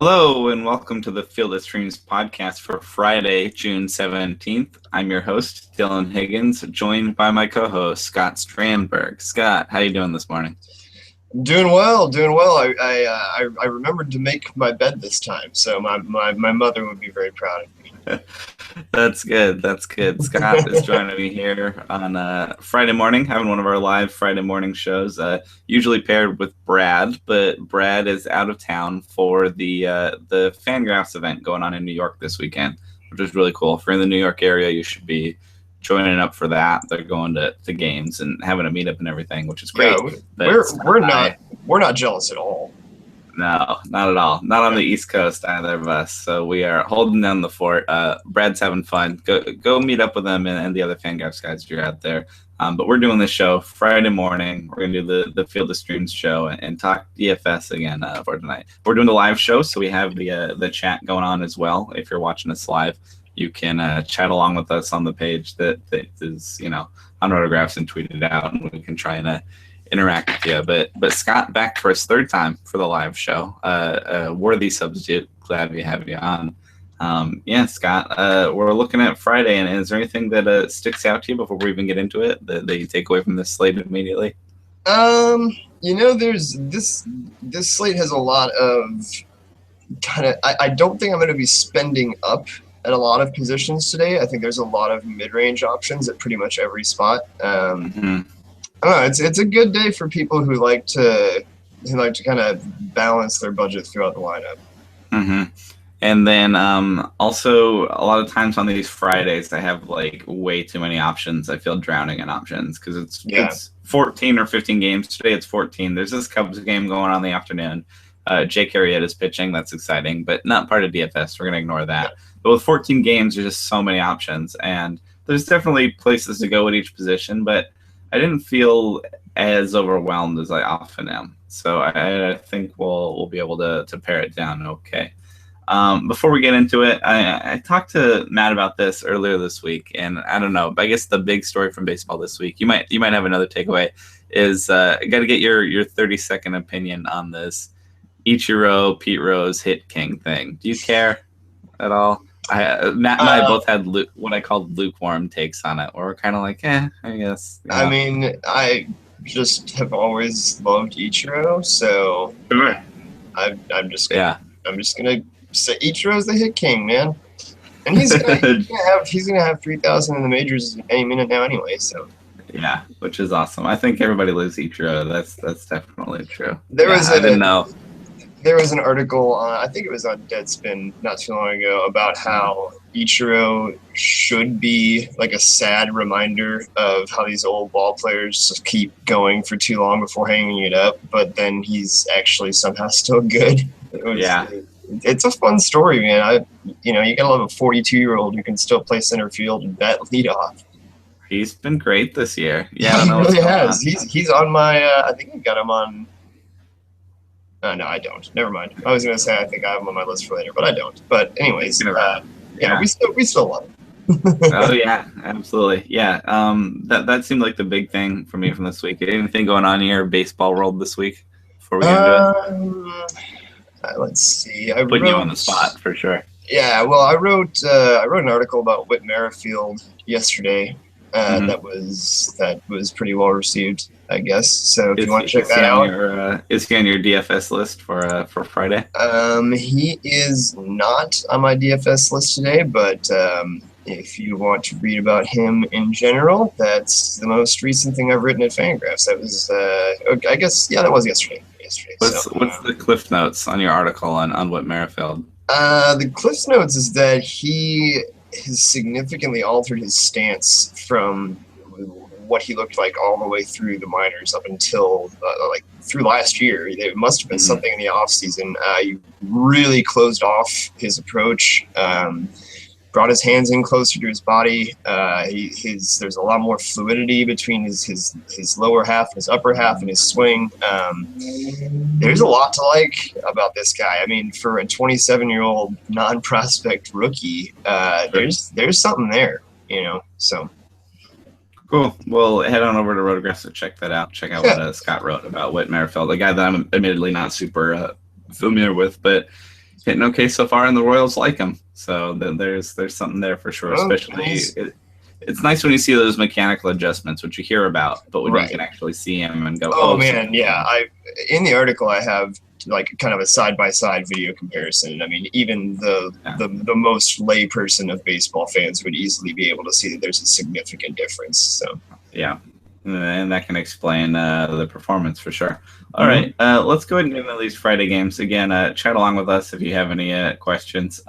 Hello and welcome to the Field of Streams podcast for Friday, June 17th. I'm your host, Dylan Higgins, joined by my co-host, Scott Strandberg. Scott, how you doing this morning? Doing well. I remembered to make my bed this time, so my mother would be very proud of me. That's good. Scott is joining me here on Friday morning, having one of our live Friday morning shows, usually paired with Brad, but Brad is out of town for the Fangraphs event going on in New York this weekend, which is really cool. If you're in the New York area, you should be joining up for that. They're going to games and having a meetup and everything, which is great. Yeah, we're not jealous at all. No, not at all. Not on the East Coast, either of us. So we are holding down the fort. Brad's having fun. Go meet up with them and the other Fangraphs guys if you're out there. But we're doing this show Friday morning. We're going to do the Field of Streams show and talk DFS again for tonight. We're doing the live show, so we have the chat going on as well. If you're watching us live, you can chat along with us on the page that is, on Autographs and tweet it out, and we can try and interact with you. But Scott back for his third time for the live show. A worthy substitute. Glad we have you on. Scott, we're looking at Friday, and is there anything that sticks out to you before we even get into it that you take away from this slate immediately? There's this slate has a lot of kind of. I don't think I'm going to be spending up at a lot of positions today. I think there's a lot of mid-range options at pretty much every spot. I don't know. It's a good day for people who like to kind of balance their budget throughout the lineup. Mm-hmm. And then also a lot of times on these Fridays, I have like way too many options. I feel drowning in options because it's 14 or 15 games. Today it's 14. There's this Cubs game going on in the afternoon. Jake Arrieta's pitching. That's exciting, but not part of DFS. We're going to ignore that. Yeah. But with 14 games, there's just so many options. And there's definitely places to go at each position, but I didn't feel as overwhelmed as I often am. So I think we'll be able to pare it down okay. Before we get into it, I talked to Matt about this earlier this week, and I don't know. I guess the big story from baseball this week, you might have another takeaway, is I got to get your 30-second opinion on this Ichiro Pete Rose hit king thing. Do you care at all? Matt and I both had what I called lukewarm takes on it, where we're kind of like, I guess. I mean, I just have always loved Ichiro, so sure. I'm just gonna say Ichiro's the hit king, man, and he's gonna have 3,000 in the majors any minute now anyway. So yeah, which is awesome. I think everybody loves Ichiro. That's definitely true. I didn't know. There was an article I think it was on Deadspin not too long ago about how Ichiro should be like a sad reminder of how these old ball players just keep going for too long before hanging it up, but then he's actually somehow still good. It's a fun story, man. You gotta love a 42-year-old who can still play center field and bat leadoff. He's been great this year. Yeah, he really has. He's on my. I think I got him on. No, I don't. Never mind. I was going to say I think I have him on my list for later, but I don't. But anyways, we still love him. Oh yeah, absolutely. Yeah, that seemed like the big thing for me from this week. Anything going on in your baseball world this week before we get into it? Let's see. Putting you on the spot for sure. Yeah, well, I wrote an article about Whit Merrifield yesterday. That was pretty well received, I guess. So if you want to check that out, is he on your DFS list for Friday? He is not on my DFS list today, but if you want to read about him in general, that's the most recent thing I've written at Fangraphs. That was, I guess, that was yesterday. What's the cliff notes on your article on Whit Merrifield? The cliff notes is that he has significantly altered his stance from what he looked like all the way through the minors up until through last year. There must have been something in the off season. He really closed off his approach, brought his hands in closer to his body. There's a lot more fluidity between his lower half and his upper half and his swing. There's a lot to like about this guy. I mean, for a 27-year-old non-prospect rookie, there's something there, so. Cool. Well, head on over to Rotographs to check that out. Check out what Scott wrote about Whit Merrifield, a guy that I'm admittedly not super familiar with, but hitting okay so far, and the Royals like him. So there's something there for sure. Well, Especially, it's nice when you see those mechanical adjustments, which you hear about, but when you can actually see him and go, oh man, yeah. In the article I have like kind of a side-by-side video comparison. I mean, even the most lay person of baseball fans would easily be able to see that there's a significant difference. So yeah, and that can explain the performance for sure. All right, let's go ahead and get into these Friday games again. Chat along with us if you have any questions.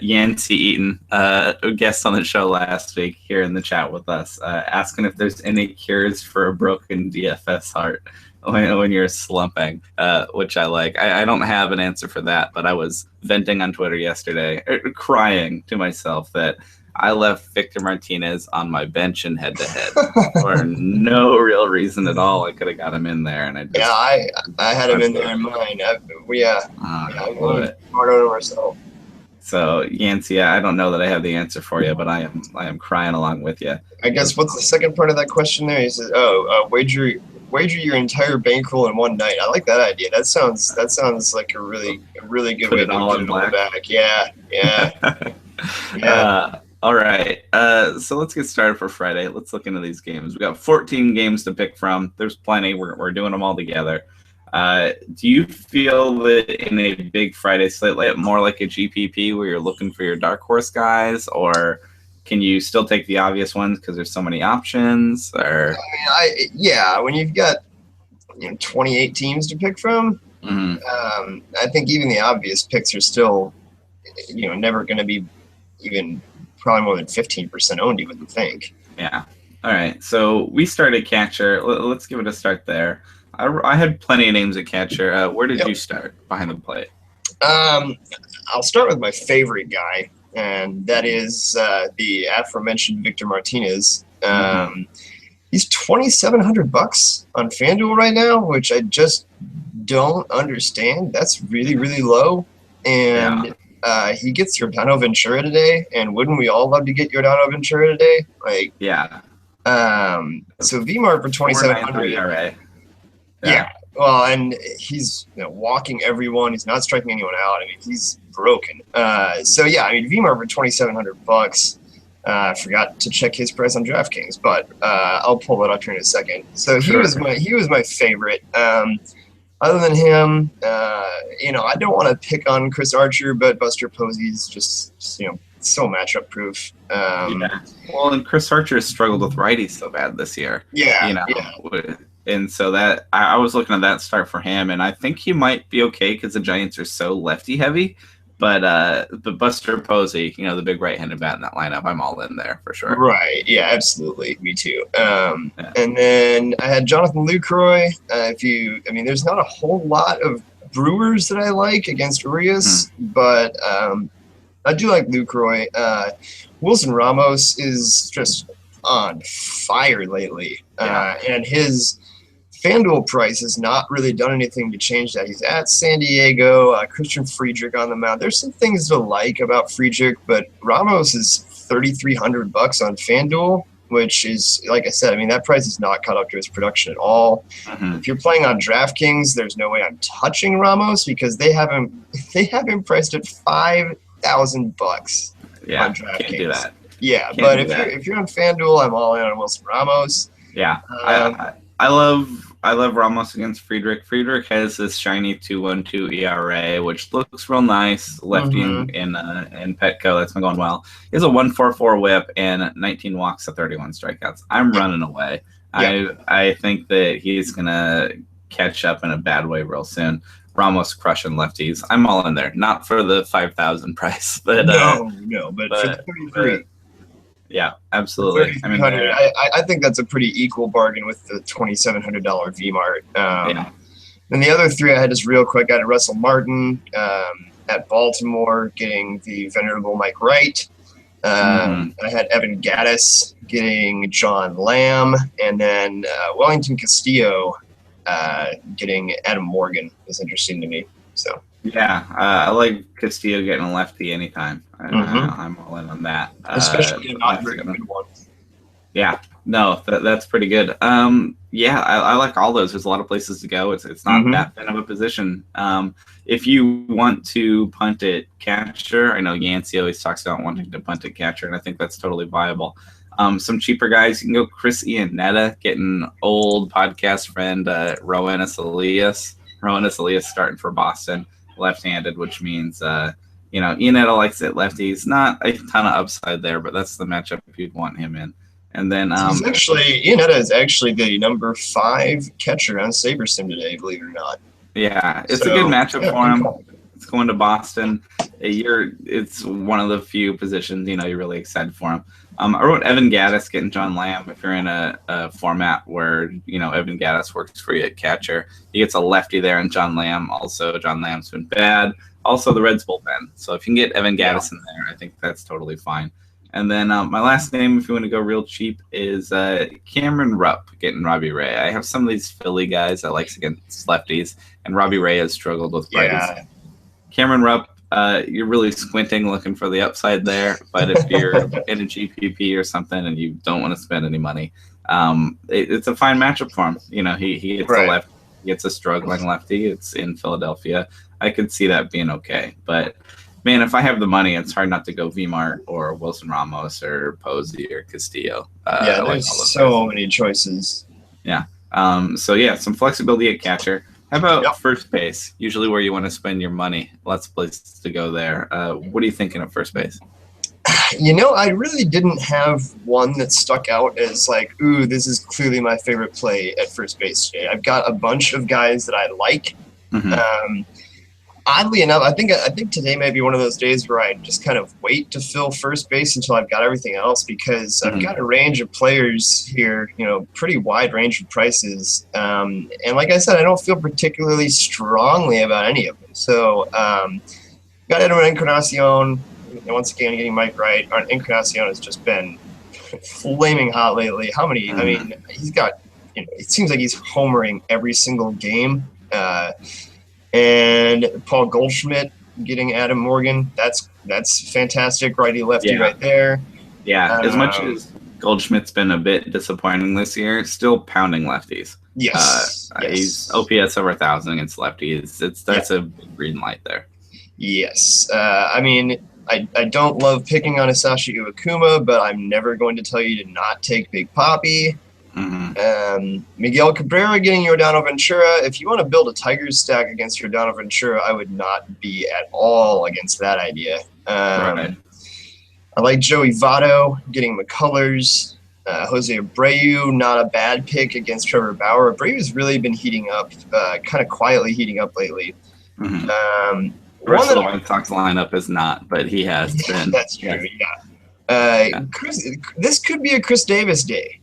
Yancey Eaton, a guest on the show last week, here in the chat with us, asking if there's any cures for a broken DFS heart when you're slumping, which I like. I don't have an answer for that, but I was venting on Twitter yesterday, crying to myself that I left Victor Martinez on my bench in head-to-head for no real reason at all. I could have got him in there, and I had him in there in mine. We hard on ourselves. So Yancey, I don't know that I have the answer for you, but I am crying along with you. I guess what's the second part of that question there? He says, wager your entire bankroll in one night. I like that idea. That sounds like a really good way to get it all back. Yeah. Yeah. All right. So let's get started for Friday. Let's look into these games. We got 14 games to pick from. There's plenty. We're doing them all together. Do you feel that in a big Friday slate, more like a GPP where you're looking for your dark horse guys, or can you still take the obvious ones because there's so many options? Or when you've got 28 teams to pick from, I think even the obvious picks are still never going to be even probably more than 15% owned, you wouldn't think. Yeah. All right. So we started catcher. Let's give it a start there. I had plenty of names at catcher. Where did you start behind the plate? I'll start with my favorite guy, and that is the aforementioned Victor Martinez. He's $2,700 on FanDuel right now, which I just don't understand. That's really, really low. And he gets Yordano Ventura today, and wouldn't we all love to get Yordano Ventura today? So VMAR for $2,700. Yeah. Well, and he's walking everyone. He's not striking anyone out. I mean, he's broken. VMAR for $2,700. I forgot to check his price on DraftKings, but I'll pull it up here in a second. So he was my favorite. Other than him, I don't want to pick on Chris Archer, but Buster Posey's just so matchup proof. Well, and Chris Archer has struggled with righties so bad this year. And so that I was looking at that start for him, and I think he might be okay because the Giants are so lefty heavy. But Buster Posey, the big right-handed bat in that lineup, I'm all in there for sure. Right. Yeah, absolutely. Me too. And then I had Jonathan Lucroy. There's not a whole lot of Brewers that I like against Urias, but I do like Lucroy. Wilson Ramos is just on fire lately, and his FanDuel price has not really done anything to change that. He's at San Diego. Christian Friedrich on the mound. There's some things to like about Friedrich, but Ramos is $3,300 on FanDuel, which is, like I said, that price is not caught up to his production at all. If you're playing on DraftKings, there's no way I'm touching Ramos because they have him priced at $5,000 on DraftKings. Can't do that. Yeah, but if you're on FanDuel, I'm all in on Wilson Ramos. Yeah, I love Ramos against Friedrich. Friedrich has this shiny 2.12 ERA, which looks real nice. Lefty in Petco, that's been going well. He has a 1.44 WHIP and 19 walks to 31 strikeouts. I'm running away. I think that he's gonna catch up in a bad way real soon. Ramos crushing lefties. I'm all in there. Not for the 5,000 price, but but for 33. Yeah, absolutely. I think that's a pretty equal bargain with the $2,700 VMART. And the other three I had just real quick. I had Russell Martin at Baltimore getting the venerable Mike Wright. I had Evan Gattis getting John Lamb, and then Wellington Castillo getting Adam Morgan is interesting to me. So. Yeah, I like Castillo getting a lefty anytime. I'm all in on that. Especially not very good one. Yeah, No, that's pretty good. Yeah, I like all those. There's a lot of places to go. It's not that thin of a position. If you want to punt it catcher, I know Yancey always talks about wanting to punt it catcher, and I think that's totally viable. Some cheaper guys, you can go Chris Iannetta, getting old podcast friend Rowannes Elias. Rowannes Elias starting for Boston, left-handed, which means Iannetta likes it lefties. Not a ton of upside there, but that's the matchup you'd want him in. And then Iannetta is actually the number 5 catcher on SaberSim today, believe it or not. Yeah, it's a good matchup for him. It's going to Boston. It's one of the few positions you're really excited for him. I wrote Evan Gattis getting John Lamb. If you're in a format where Evan Gattis works for you at catcher, he gets a lefty there, and John Lamb. Also, John Lamb's been bad. Also, the Reds bullpen. So if you can get Evan Gattis in there, I think that's totally fine. And then my last name, if you want to go real cheap, is Cameron Rupp getting Robbie Ray. I have some of these Philly guys that likes against lefties, and Robbie Ray has struggled with righties. Yeah. Cameron Rupp, you're really squinting looking for the upside there, but if you're in a GPP or something and you don't want to spend any money, it's a fine matchup for him. He gets a left, he gets a struggling lefty. It's in Philadelphia. I could see that being okay, but man, if I have the money, it's hard not to go V-Mart or Wilson Ramos or Posey or Castillo. There's so many choices. Yeah. Some flexibility at catcher. How about first base? Usually where you want to spend your money. Lots of places to go there. What are you thinking of first base? I really didn't have one that stuck out as like, ooh, this is clearly my favorite play at first base today. I've got a bunch of guys that I like. Mm-hmm. Oddly enough, I think today may be one of those days where I just kind of wait to fill first base until I've got everything else, because I've got a range of players here, pretty wide range of prices. And like I said, I don't feel particularly strongly about any of them. So got Edwin Encarnacion. Once again, getting Mike Wright. Encarnacion has just been flaming hot lately. How many? I mean, he's got, it seems like he's homering every single game. And Paul Goldschmidt getting Adam Morgan. That's fantastic. Righty lefty right there. Yeah, as much as Goldschmidt's been a bit disappointing this year, still pounding lefties. Yes. He's OPS over 1,000 against lefties. That's a big green light there. Yes. I don't love picking on Asashi Iwakuma, but I'm never going to tell you to not take Big Papi. Mm-hmm. Miguel Cabrera getting Yordano Ventura. If you want to build a Tigers stack against Yordano Ventura, I would not be at all against that idea. I like Joey Votto getting McCullers. Jose Abreu, not a bad pick against Trevor Bauer. Abreu's really been heating up, kind of quietly heating up lately. Mm-hmm. The rest of the White Sox lineup is not, but he has been. That's true, yeah. This could be a Chris Davis day.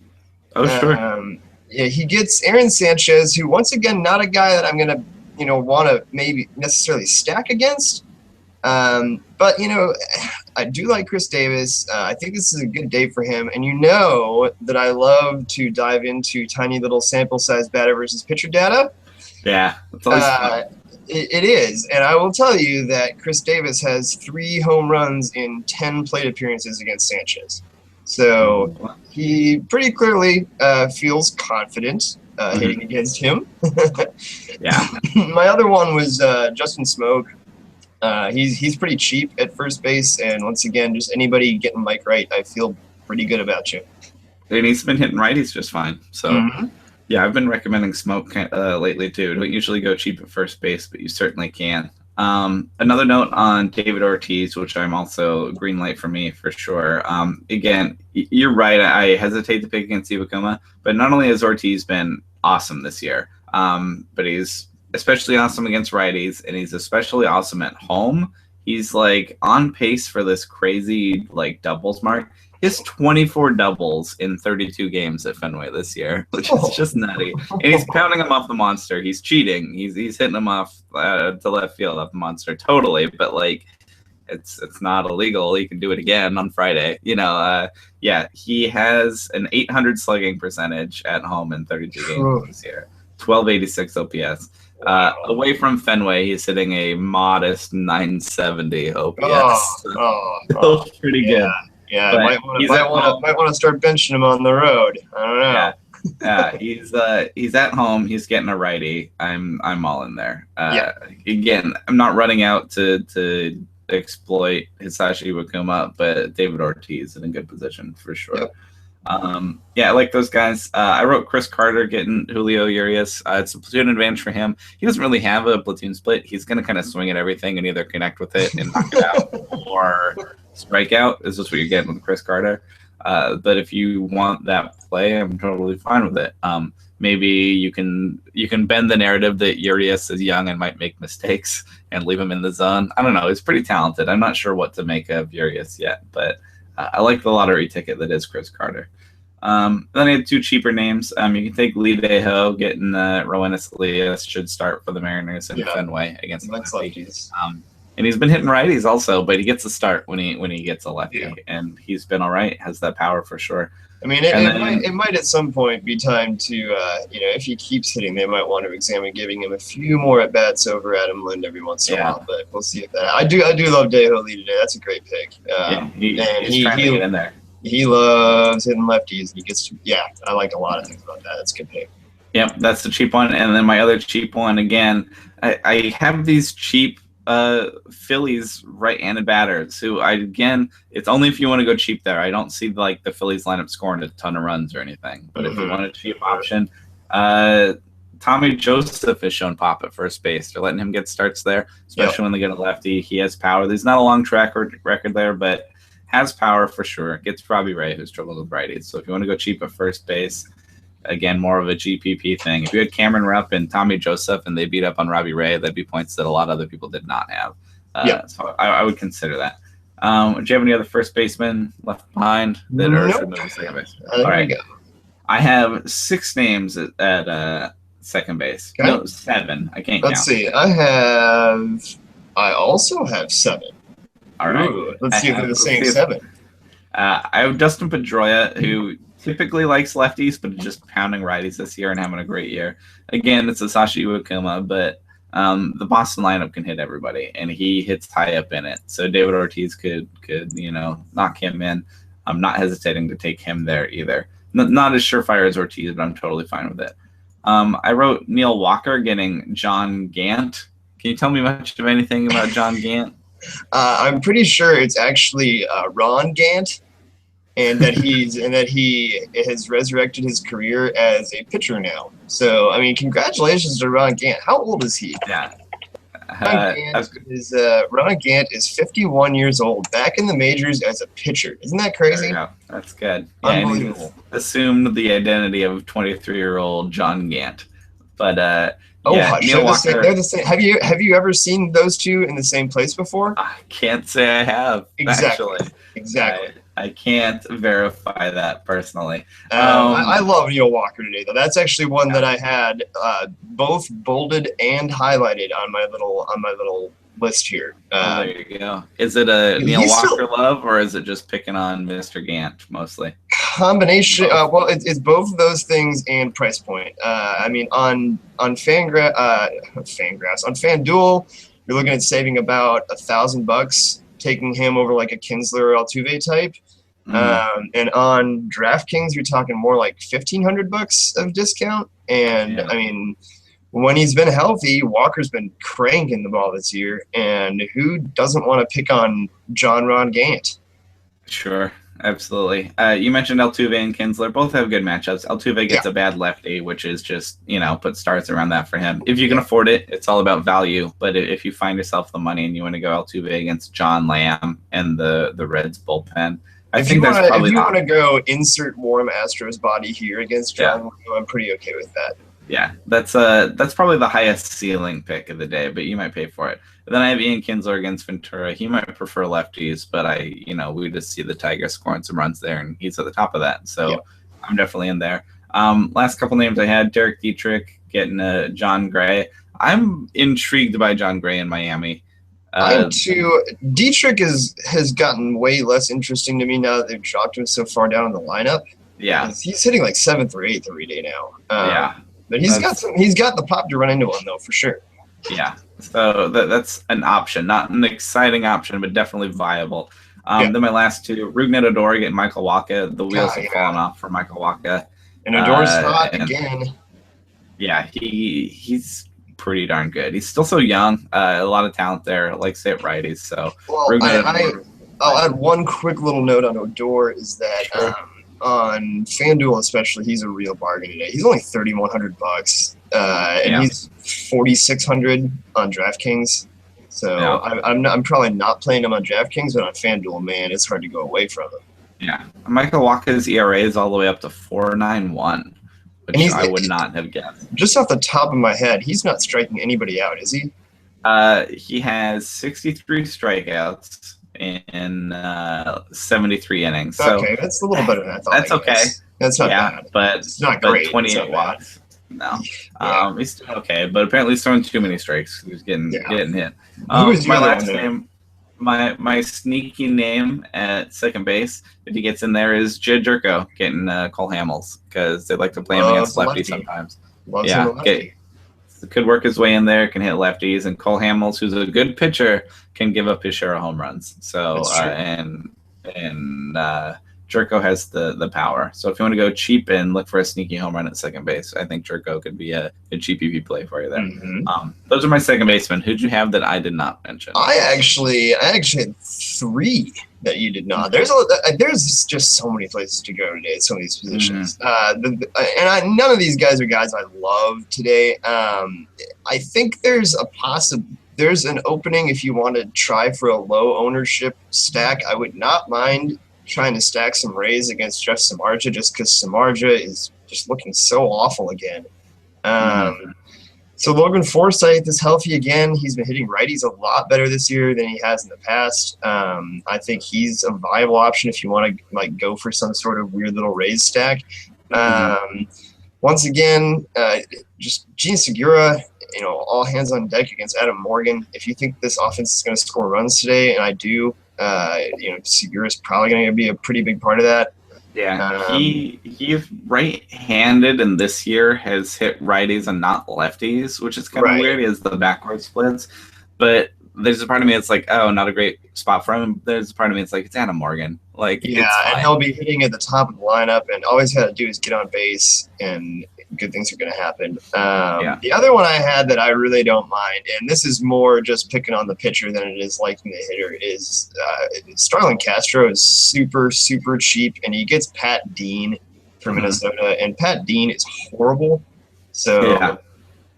Oh, sure. He gets Aaron Sanchez, who, once again, not a guy that I'm going to, want to maybe necessarily stack against. But, I do like Chris Davis. I think this is a good day for him. And that I love to dive into tiny little sample size batter versus pitcher data. Yeah, that's always fun. It is. And I will tell you that Chris Davis has 3 home runs in 10 plate appearances against Sanchez. So he pretty clearly feels confident hitting against him. Yeah. My other one was Justin Smoak. He's pretty cheap at first base, and once again, just anybody getting Mike Wright, I feel pretty good about you. And he's been hitting righties just fine. So, yeah, I've been recommending Smoak lately too. Don't usually go cheap at first base, but you certainly can. Another note on David Ortiz, which I'm also green light for me for sure. Again, you're right. I hesitate to pick against Iwakuma, but not only has Ortiz been awesome this year, but he's especially awesome against righties, and he's especially awesome at home. He's like on pace for this crazy like doubles mark. He has 24 doubles in 32 games at Fenway this year, which is just nutty. And he's pounding them off the monster. He's cheating. He's hitting them off to left field off the monster totally. But like, it's not illegal. He can do it again on Friday. Yeah, he has an 800 slugging percentage at home in 32 games this year. 1286 OPS. Away from Fenway, he's hitting a modest 970 OPS. Pretty good. Yeah, But might want to start benching him on the road. I don't know. Yeah. Yeah, he's at home. He's getting a righty. I'm all in there. Again, I'm not running out to exploit Hisashi Iwakuma, but David Ortiz in a good position for sure. Yep. I like those guys. I wrote Chris Carter getting Julio Urias. It's a platoon advantage for him. He doesn't really have a platoon split. He's going to kind of swing at everything and either connect with it and knock it out or strike out. Is just what you're getting with Chris Carter. But if you want that play, I'm totally fine with it. Maybe you can bend the narrative that Urias is young and might make mistakes and leave him in the zone. I don't know. He's pretty talented. I'm not sure what to make of Urias yet, but I like the lottery ticket that is Chris Carter. Then I had two cheaper names. You can take Lee Deho, getting Roenis Elias should start for the Mariners in Fenway against the lefties. And he's been hitting righties also, but he gets a start when he gets a lefty, and he's been all right. Has that power for sure. I mean, it might at some point be time to, if he keeps hitting, they might want to examine giving him a few more at bats over Adam Lind every once in a while. But we'll see if that. I do love Deho Lee today. That's a great pick. He's trying to get in there. He loves hitting lefties. He gets I like a lot of things about that. That's a good pick. Yep, that's the cheap one. And then my other cheap one again. I have these cheap Phillies right-handed batters who it's only if you want to go cheap there. I don't see like the Phillies lineup scoring a ton of runs or anything. But if you want a cheap option, Tommy Joseph has shown pop at first base. They're letting him get starts there, especially when they get a lefty. He has power. There's not a long track record there, but has power for sure. Gets Robbie Ray, who's struggled with righties. So if you want to go cheap at first base, again, more of a GPP thing. If you had Cameron Rupp and Tommy Joseph and they beat up on Robbie Ray, that'd be points that a lot of other people did not have. So I would consider that. Do you have any other first basemen left behind that are should move to second base? All right. I have 6 names at second base. Okay. No, 7. I can't count. Let's see. I also have 7. All right. Ooh, let's see if they're the same 7. I have Dustin Pedroia, who typically likes lefties, but just pounding righties this year and having a great year. Again, it's Hisashi Iwakuma, but the Boston lineup can hit everybody, and he hits high up in it. So David Ortiz could knock him in. I'm not hesitating to take him there either. Not as surefire as Ortiz, but I'm totally fine with it. I wrote Neil Walker getting John Gant. Can you tell me much of anything about John Gant? I'm pretty sure it's actually Ron Gant, and that he has resurrected his career as a pitcher now. So I mean, congratulations to Ron Gant. How old is he? Yeah. Ron Gant is 51 years old, back in the majors as a pitcher. Isn't that crazy? That's good. Unbelievable. Assumed the identity of 23-year-old John Gant, but Neil Walker. They're the same. Have you ever seen those two in the same place before? I can't say I have. Exactly. Actually. Exactly. I can't verify that personally. I love Neil Walker today, though. That's actually one that I had both bolded and highlighted on my little list here. There you go. Is it a Neil Walker love, or is it just picking on Mr. Gant mostly? Combination. Well, it's both of those things and price point. I mean, on FanDuel, you're looking at saving about $1,000, taking him over like a Kinsler or Altuve type. And on DraftKings, you're talking more like $1,500 of discount. And I mean, when he's been healthy, Walker's been cranking the ball this year. And who doesn't want to pick on Ron Gant? Sure, absolutely. You mentioned Altuve and Kinsler. Both have good matchups. Altuve gets a bad lefty, which is just, put starts around that for him. If you can afford it, it's all about value. But if you find yourself the money and you want to go Altuve against John Lamb and the Reds bullpen, if you want to go insert warm Astros body here against John, I'm pretty okay with that. Yeah, that's probably the highest ceiling pick of the day, but you might pay for it. But then I have Ian Kinsler against Ventura. He might prefer lefties, but we just see the Tigers scoring some runs there, and he's at the top of that. So I'm definitely in there. Last couple names I had, Derek Dietrich getting John Gray. I'm intrigued by John Gray in Miami. I am too. Dietrich has gotten way less interesting to me now that they've dropped him so far down in the lineup. Yeah, he's hitting like 7th or 8th every day now. But he's got the pop to run into him though, for sure. Yeah, so that's an option, not an exciting option, but definitely viable. Then my last two, Rugnet Odor getting Michael Wacha. The wheels have fallen off for Michael Wacha. And Odor's hot again. Yeah, he's pretty darn good. He's still so young. A lot of talent there. Likes to hit righties. So I'll add one quick little note on Odor is that on FanDuel especially, he's a real bargain today. He's only $3,100, and he's 4,600 on DraftKings. So I'm probably not playing him on DraftKings, but on FanDuel, man, it's hard to go away from him. Yeah, Michael Wacha's ERA is all the way up to 4.91, which I would not have guessed. Just off the top of my head, he's not striking anybody out, is he? He has 63 strikeouts in 73 innings. So okay, that's a little better than I thought. That's okay. That's not bad. But it's not great. 28 walks. No. He's still okay, but apparently he's throwing too many strikes. He's getting hit. My last name, my sneaky name at second base, if he gets in there, is Jed Jerko getting Cole Hamels, because they like to play him against lefties sometimes. Could work his way in there, can hit lefties, and Cole Hamels, who's a good pitcher, can give up his share of home runs. So and Jerko has the power. So if you want to go cheap and look for a sneaky home run at second base, I think Jerko could be a cheap EV play for you there. Mm-hmm. Those are my second basemen. Who'd you have that I did not mention? I actually had three that you did not. There's just so many places to go today at some of these positions. Mm-hmm. None of these guys are guys I love today. I think there's an opening if you want to try for a low ownership stack. I would not mind trying to stack some Rays against Jeff Samardzija, just because Samardzija is just looking so awful again. So Logan Forsythe is healthy again. He's been hitting righties a lot better this year than he has in the past. I think he's a viable option if you want to go for some sort of weird little Rays stack. Once again, just Gene Segura, all hands on deck against Adam Morgan. If you think this offense is going to score runs today, and I do, Segura is probably going to be a pretty big part of that. Yeah, he's right-handed, and this year has hit righties and not lefties, which is kind of weird. He has the backward splits, but there's a part of me that's like, oh, not a great spot for him. There's a part of me that's like, it's Adam Morgan. And he'll be hitting at the top of the lineup, and all he's got to do is get on base, and good things are going to happen. The other one I had that I really don't mind, and this is more just picking on the pitcher than it is liking the hitter, is Starlin Castro is super, super cheap, and he gets Pat Dean from Minnesota, and Pat Dean is horrible. So,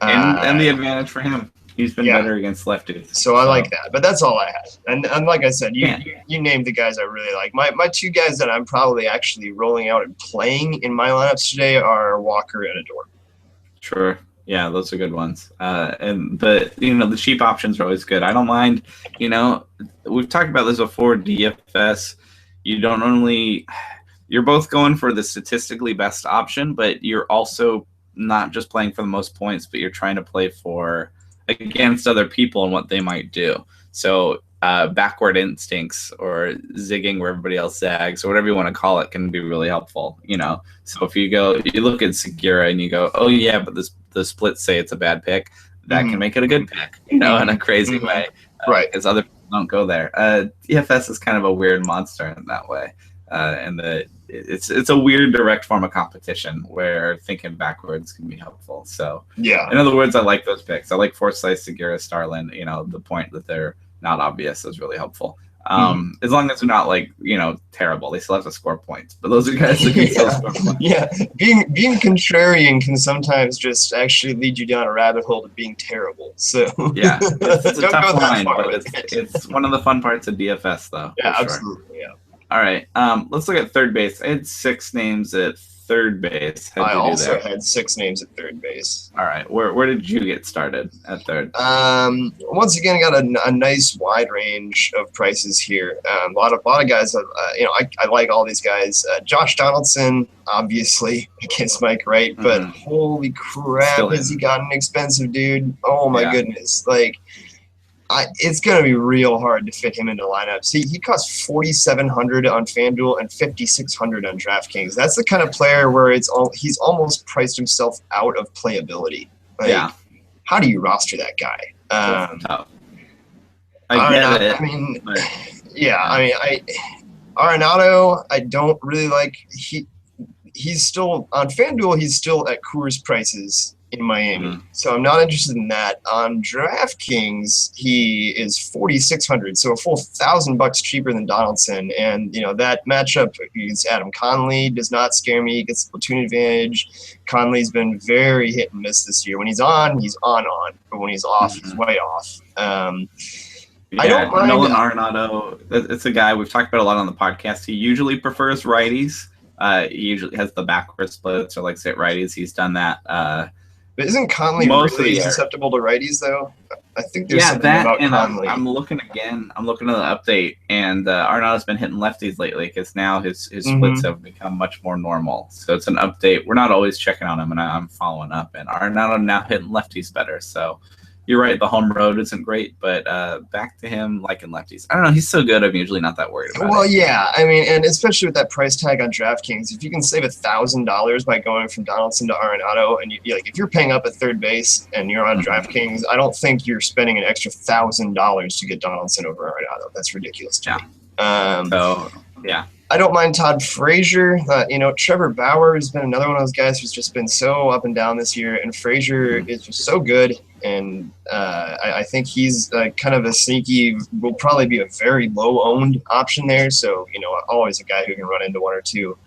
and the advantage for him. He's been better against lefties. So I like that. But that's all I had. And like I said, you named the guys I really like. My two guys that I'm probably actually rolling out and playing in my lineups today are Walker and Odor. Sure. Yeah, those are good ones. The cheap options are always good. I don't mind, we've talked about this before, DFS. You're both going for the statistically best option, but you're also not just playing for the most points, but you're trying to play against other people and what they might do. So backward instincts or zigging where everybody else zags or whatever you want to call it can be really helpful. So if you look at Segura and you go, oh yeah, but the splits say it's a bad pick, that can make it a good pick, in a crazy way. Right. Because other people don't go there. DFS is kind of a weird monster in that way. It's a weird direct form of competition where thinking backwards can be helpful. So in other words, I like those picks. I like Forsythe, Segura, Starlin. The point that they're not obvious is really helpful. As long as they're not terrible, they still have to score points. But those are guys that can still score points. Yeah, being contrarian can sometimes just actually lead you down a rabbit hole to being terrible. So it's a tough line, but it's one of the fun parts of DFS, though. Yeah, absolutely. Yeah. All right, let's look at third base. I had 6 names at third base. I also had 6 names at third base. All right, where did you get started at third? Once again, I got a nice wide range of prices here. A lot of guys. I like all these guys. Josh Donaldson, obviously against Mike Wright, but holy crap, has he gotten expensive, dude? Oh my goodness, it's going to be real hard to fit him into lineups. He costs $4,700 on FanDuel and $5,600 on DraftKings. That's the kind of player where he's almost priced himself out of playability. How do you roster that guy? I get it. I mean, Yeah, I mean, Arenado, I don't really like. He's still on FanDuel. He's still at Coors prices in Miami, so I'm not interested in that. On DraftKings, he is 4,600, so a full $1,000 cheaper than Donaldson. And that matchup against Adam Conley does not scare me. He gets the platoon advantage. Conley's been very hit and miss this year. When he's on, he's on. But when he's off, he's way off. I don't mind. Nolan Arenado, it's a guy we've talked about a lot on the podcast. He usually prefers righties. He usually has the backward splits or sit righties. He's done that. But isn't Conley really susceptible to righties, though? I think there's something about Conley. I'm looking again. I'm looking at the update, and Arenado's been hitting lefties lately because now his splits have become much more normal. So it's an update. We're not always checking on him, and I'm following up. And Arenado now hitting lefties better. So you're right. The home road isn't great, but back to him liking lefties. I don't know. He's so good. I'm usually not that worried about it. Well, yeah. I mean, and especially with that price tag on DraftKings, if you can save $1,000 by going from Donaldson to Arenado, and if you're paying up at third base and you're on DraftKings, I don't think you're spending an extra $1,000 to get Donaldson over Arenado. That's ridiculous to me. Yeah. I don't mind Todd Frazier. Trevor Bauer has been another one of those guys who's just been so up and down this year, and Frazier is just so good. And I think he's kind of a sneaky, will probably be a very low-owned option there. So, always a guy who can run into one or two.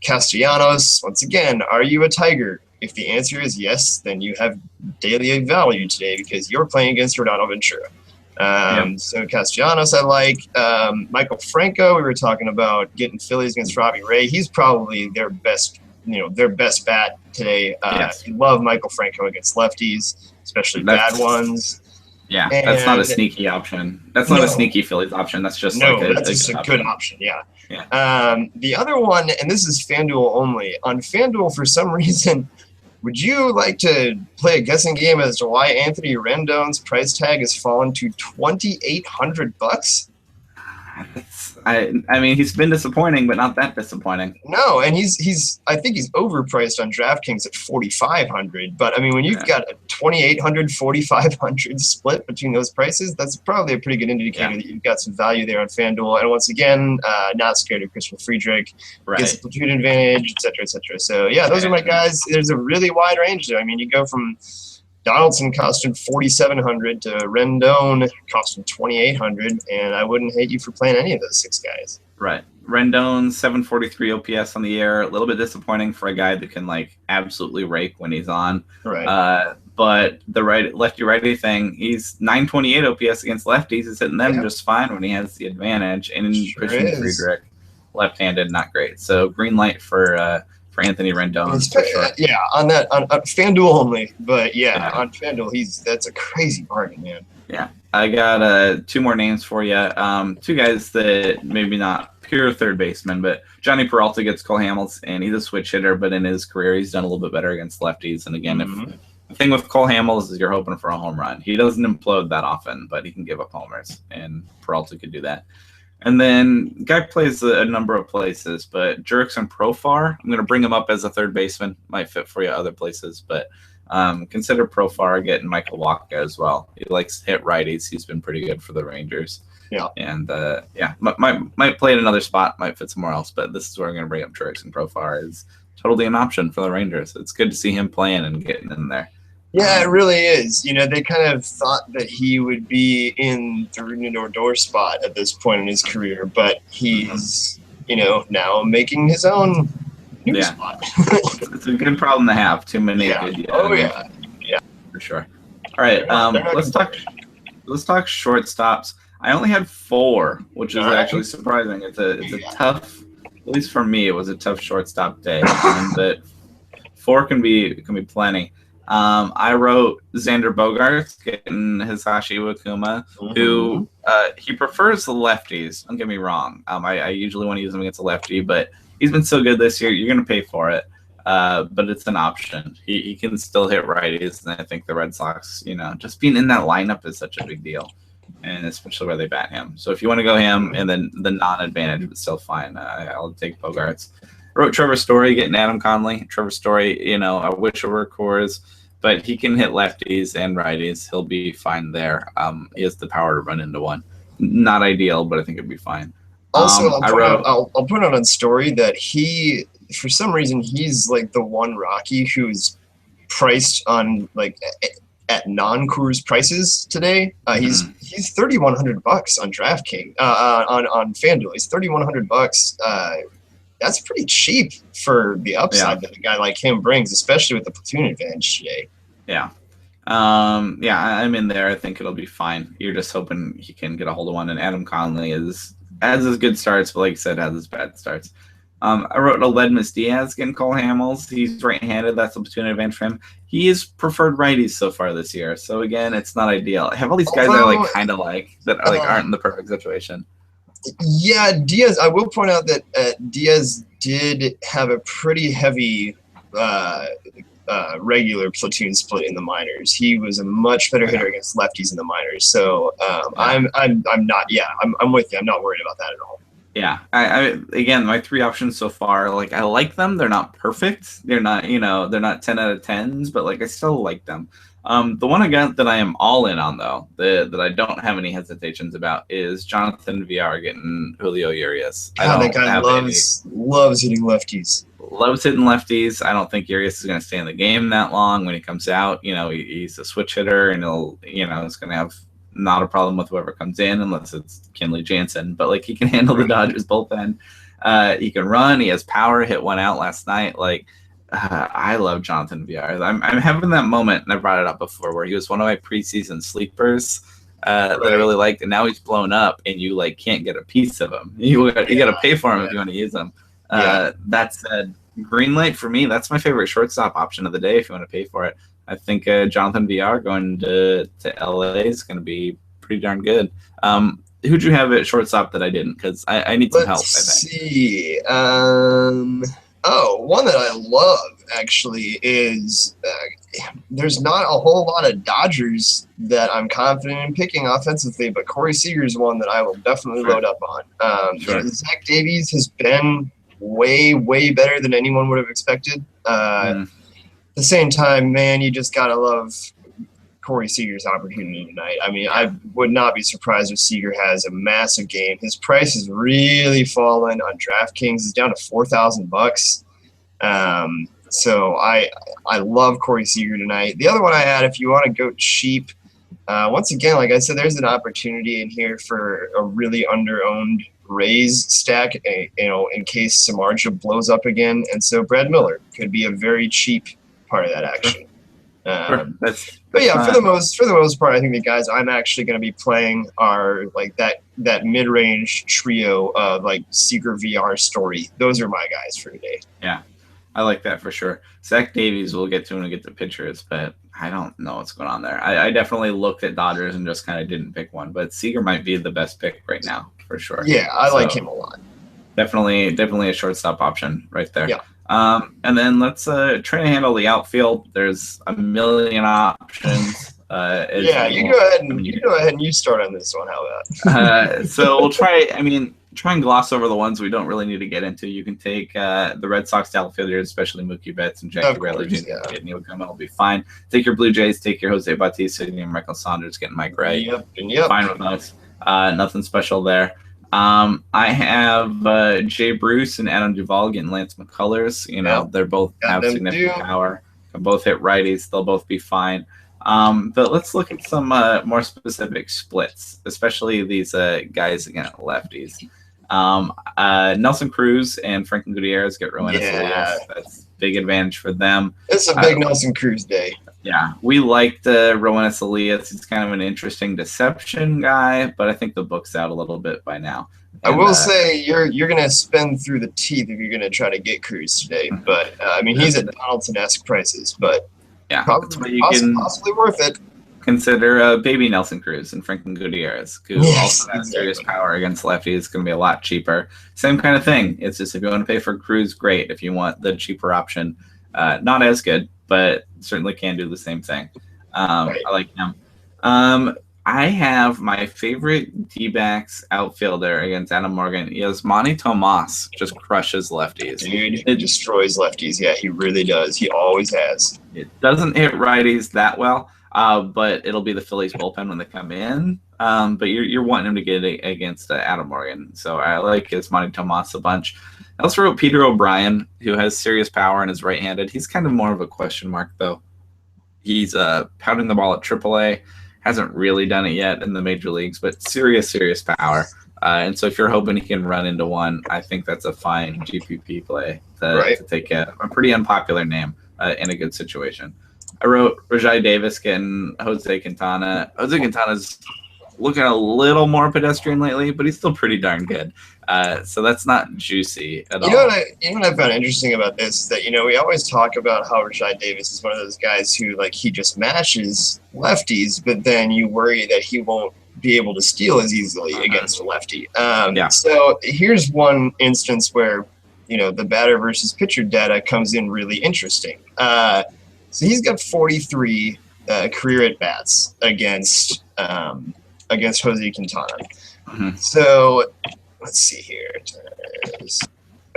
Castellanos, once again, are you a Tiger? If the answer is yes, then you have daily value today because you're playing against Rodano Ventura. So Castellanos I like. Michael Franco, we were talking about getting Phillies against Robbie Ray. He's probably their best bat today. Yes. You love Michael Franco against lefties, especially bad ones. Yeah, and that's not a sneaky option. That's not a sneaky Phillies option. That's just that's a good option. Yeah. The other one, and this is FanDuel only. On FanDuel, for some reason, would you like to play a guessing game as to why Anthony Rendon's price tag has fallen to $2,800? I mean, he's been disappointing, but not that disappointing. No, and I think he's overpriced on DraftKings at $4,500. But I mean, when you've got a $2,800, $4,500 split between those prices, that's probably a pretty good indicator that you've got some value there on FanDuel. And once again, not scared of Christian Friedrich, gets the platoon advantage, et cetera, et cetera. So yeah, those are my guys. There's a really wide range there. I mean, you go from Donaldson costing $4,700 to Rendon costing $2,800, and I wouldn't hate you for playing any of those six guys. Right. Rendon 743 OPS on the year, a little bit disappointing for a guy that can absolutely rake when he's on. Right. But the lefty-righty thing, he's 928 OPS against lefties. He's hitting them just fine when he has the advantage. And Christian Friedrich, left-handed, not great. So green light for Anthony Rendon. Sure. Yeah, on FanDuel only, but on FanDuel, that's a crazy bargain, man. Yeah, I got two more names for you. Two guys that maybe not pure third baseman, but Johnny Peralta gets Cole Hamels, and he's a switch hitter, but in his career, he's done a little bit better against lefties. And again, if the thing with Cole Hamels is you're hoping for a home run. He doesn't implode that often, but he can give up homers, and Peralta could do that. And then guy plays a number of places, but Jurickson Profar, I'm going to bring him up as a third baseman. Might fit for you other places, but consider Profar getting Michael Wacha as well. He likes to hit righties. He's been pretty good for the Rangers. Yeah. And might play at another spot, might fit somewhere else, but this is where I'm going to bring up Jurickson Profar. Is totally an option for the Rangers. It's good to see him playing and getting in there. Yeah, it really is. They kind of thought that he would be in the Rougned Odor spot at this point in his career, but he's, now making his own new spot. It's a good problem to have. Too many. Yeah. Yeah. For sure. All right. Let's talk shortstops. I only had 4, which is actually surprising. It's a tough, at least for me, it was a tough shortstop day. But 4 can be plenty. I wrote Xander Bogaerts getting Hisashi Iwakuma, who he prefers the lefties. Don't get me wrong. I usually want to use him against a lefty, but he's been so good this year. You're going to pay for it, but it's an option. He can still hit righties, and I think the Red Sox, just being in that lineup is such a big deal, and especially where they bat him. So if you want to go him, and then the non-advantage, but still fine, I'll take Bogaerts. I wrote Trevor Story getting Adam Conley. Trevor Story, I wish it were Coors, but he can hit lefties and righties. He'll be fine there. He has the power to run into one. not ideal, but I think it'd be fine. Also, I'll point out on Story that he, for some reason, he's like the one Rocky who's priced on like at non-Coors prices today. He's $3,100 on DraftKings on FanDuel. He's $3,100. That's pretty cheap for the upside that a guy like him brings, especially with the platoon advantage today. Yeah. I'm in there. I think it'll be fine. You're just hoping he can get a hold of one. And Adam Conley has his good starts, but like I said, has his bad starts. I wrote Aledmus Diaz getting Cole Hamels. He's right-handed. That's a platoon advantage for him. He has preferred righties so far this year. So again, it's not ideal. I have all these guys that I like kind of like that are, like aren't in the perfect situation. Yeah, Diaz. I will point out that Diaz did have a pretty heavy regular platoon split in the minors. He was a much better hitter against lefties in the minors. So I'm not. Yeah, I'm with you. I'm not worried about that at all. Yeah, I again, my 3 options so far, like I like them. They're not perfect. They're not, they're not 10 out of 10s, but like I still like them. The one again that I am all in on though, that I don't have any hesitations about is Jonathan VR getting Julio Urias. That guy loves hitting lefties. Loves hitting lefties. I don't think Urias is going to stay in the game that long. When he comes out, he's a switch hitter, and he'll, it's going to have not a problem with whoever comes in, unless it's Kenley Jansen. But like he can handle the Dodgers bullpen. He can run. He has power. Hit one out last night. Like I love Jonathan VR. I'm having that moment, and I brought it up before, where he was one of my preseason sleepers that I really liked, and now he's blown up, and you like can't get a piece of him. You got to pay for him if you want to use him. That said, green light for me. That's my favorite shortstop option of the day if you want to pay for it. I think Jonathan VR going to LA is going to be pretty darn good. Who'd you have at shortstop that I didn't? Because I need some help. Let's see. One that I love actually is there's not a whole lot of Dodgers that I'm confident in picking offensively, but Corey Seager is one that I will definitely load up on. Zach Davies has been way, way better than anyone would have expected. At the same time, man, you just gotta love Corey Seager's opportunity tonight. I mean, I would not be surprised if Seager has a massive game. His price has really fallen on DraftKings. It's down to $4,000. So I love Corey Seager tonight. The other one I had, if you want to go cheap, once again, like I said, there's an opportunity in here for a really under-owned Rays stack, in case Samardzija blows up again. And so Brad Miller could be a very cheap part of that action. But yeah, for the most part, I think the guys I'm actually going to be playing are like that mid-range trio of like Seager, VR, Story. Those are my guys for today. Yeah, I like that for sure. Zach Davies, we'll get to when we get the pitchers, but I don't know what's going on there. I definitely looked at Dodgers and just kind of didn't pick one, but Seager might be the best pick right now for sure. Yeah, I like him a lot. Definitely a shortstop option right there. Yeah. And then let's try to handle the outfield. There's a million options. You go ahead and you start on this one. How about? So we'll try and gloss over the ones we don't really need to get into. You can take the Red Sox outfielders, especially Mookie Betts and Jackie Bradley Jr. Neil Gomez will be fine. Take your Blue Jays, take your Jose Bautista, and your Michael Saunders, getting Mike Wright. Yep. Fine with those. Nothing special there. I have Jay Bruce and Adam Duvall getting Lance McCullers. They're both have significant power. Can both hit righties. They'll both be fine. But let's look at some more specific splits, especially these guys against lefties. Nelson Cruz and Franklin Gutierrez get Rowan Elias. That's big advantage for them. It's a big Nelson Cruz day. Yeah, we liked Rowan Elias. He's kind of an interesting deception guy, but I think the book's out a little bit by now. And, I will say you're going to spin through the teeth if you're going to try to get Cruz today. But, he's at Donaldson-esque prices, but yeah, possibly worth it. Consider baby Nelson Cruz and Franklin Gutierrez, who also has serious power against lefties. It's going to be a lot cheaper. Same kind of thing. It's just if you want to pay for Cruz, great. If you want the cheaper option, not as good, but certainly can do the same thing. I like him. I have my favorite D-backs outfielder against Adam Morgan. Yasmani Tomas just crushes lefties. Dude, it destroys lefties. Yeah, he really does. He always has. It doesn't hit righties that well. but it'll be the Phillies bullpen when they come in. But you're wanting him to get it against Adam Morgan. So I like Yasmani Tomas a bunch. I also wrote Peter O'Brien, who has serious power and is right-handed. He's kind of more of a question mark, though. He's pounding the ball at AAA. Hasn't really done it yet in the major leagues, but serious power. And so if you're hoping he can run into one, I think that's a fine GPP play to take a pretty unpopular name in a good situation. I wrote Rajai Davis getting Jose Quintana. Jose Quintana's looking a little more pedestrian lately, but he's still pretty darn good. So that's not juicy at all. You know what I found interesting about this is that, we always talk about how Rajai Davis is one of those guys who, he just mashes lefties, but then you worry that he won't be able to steal as easily against a lefty. So here's one instance where, the batter versus pitcher data comes in really interesting. So he's got 43 career at-bats against Jose Quintana. Mm-hmm. So let's see here.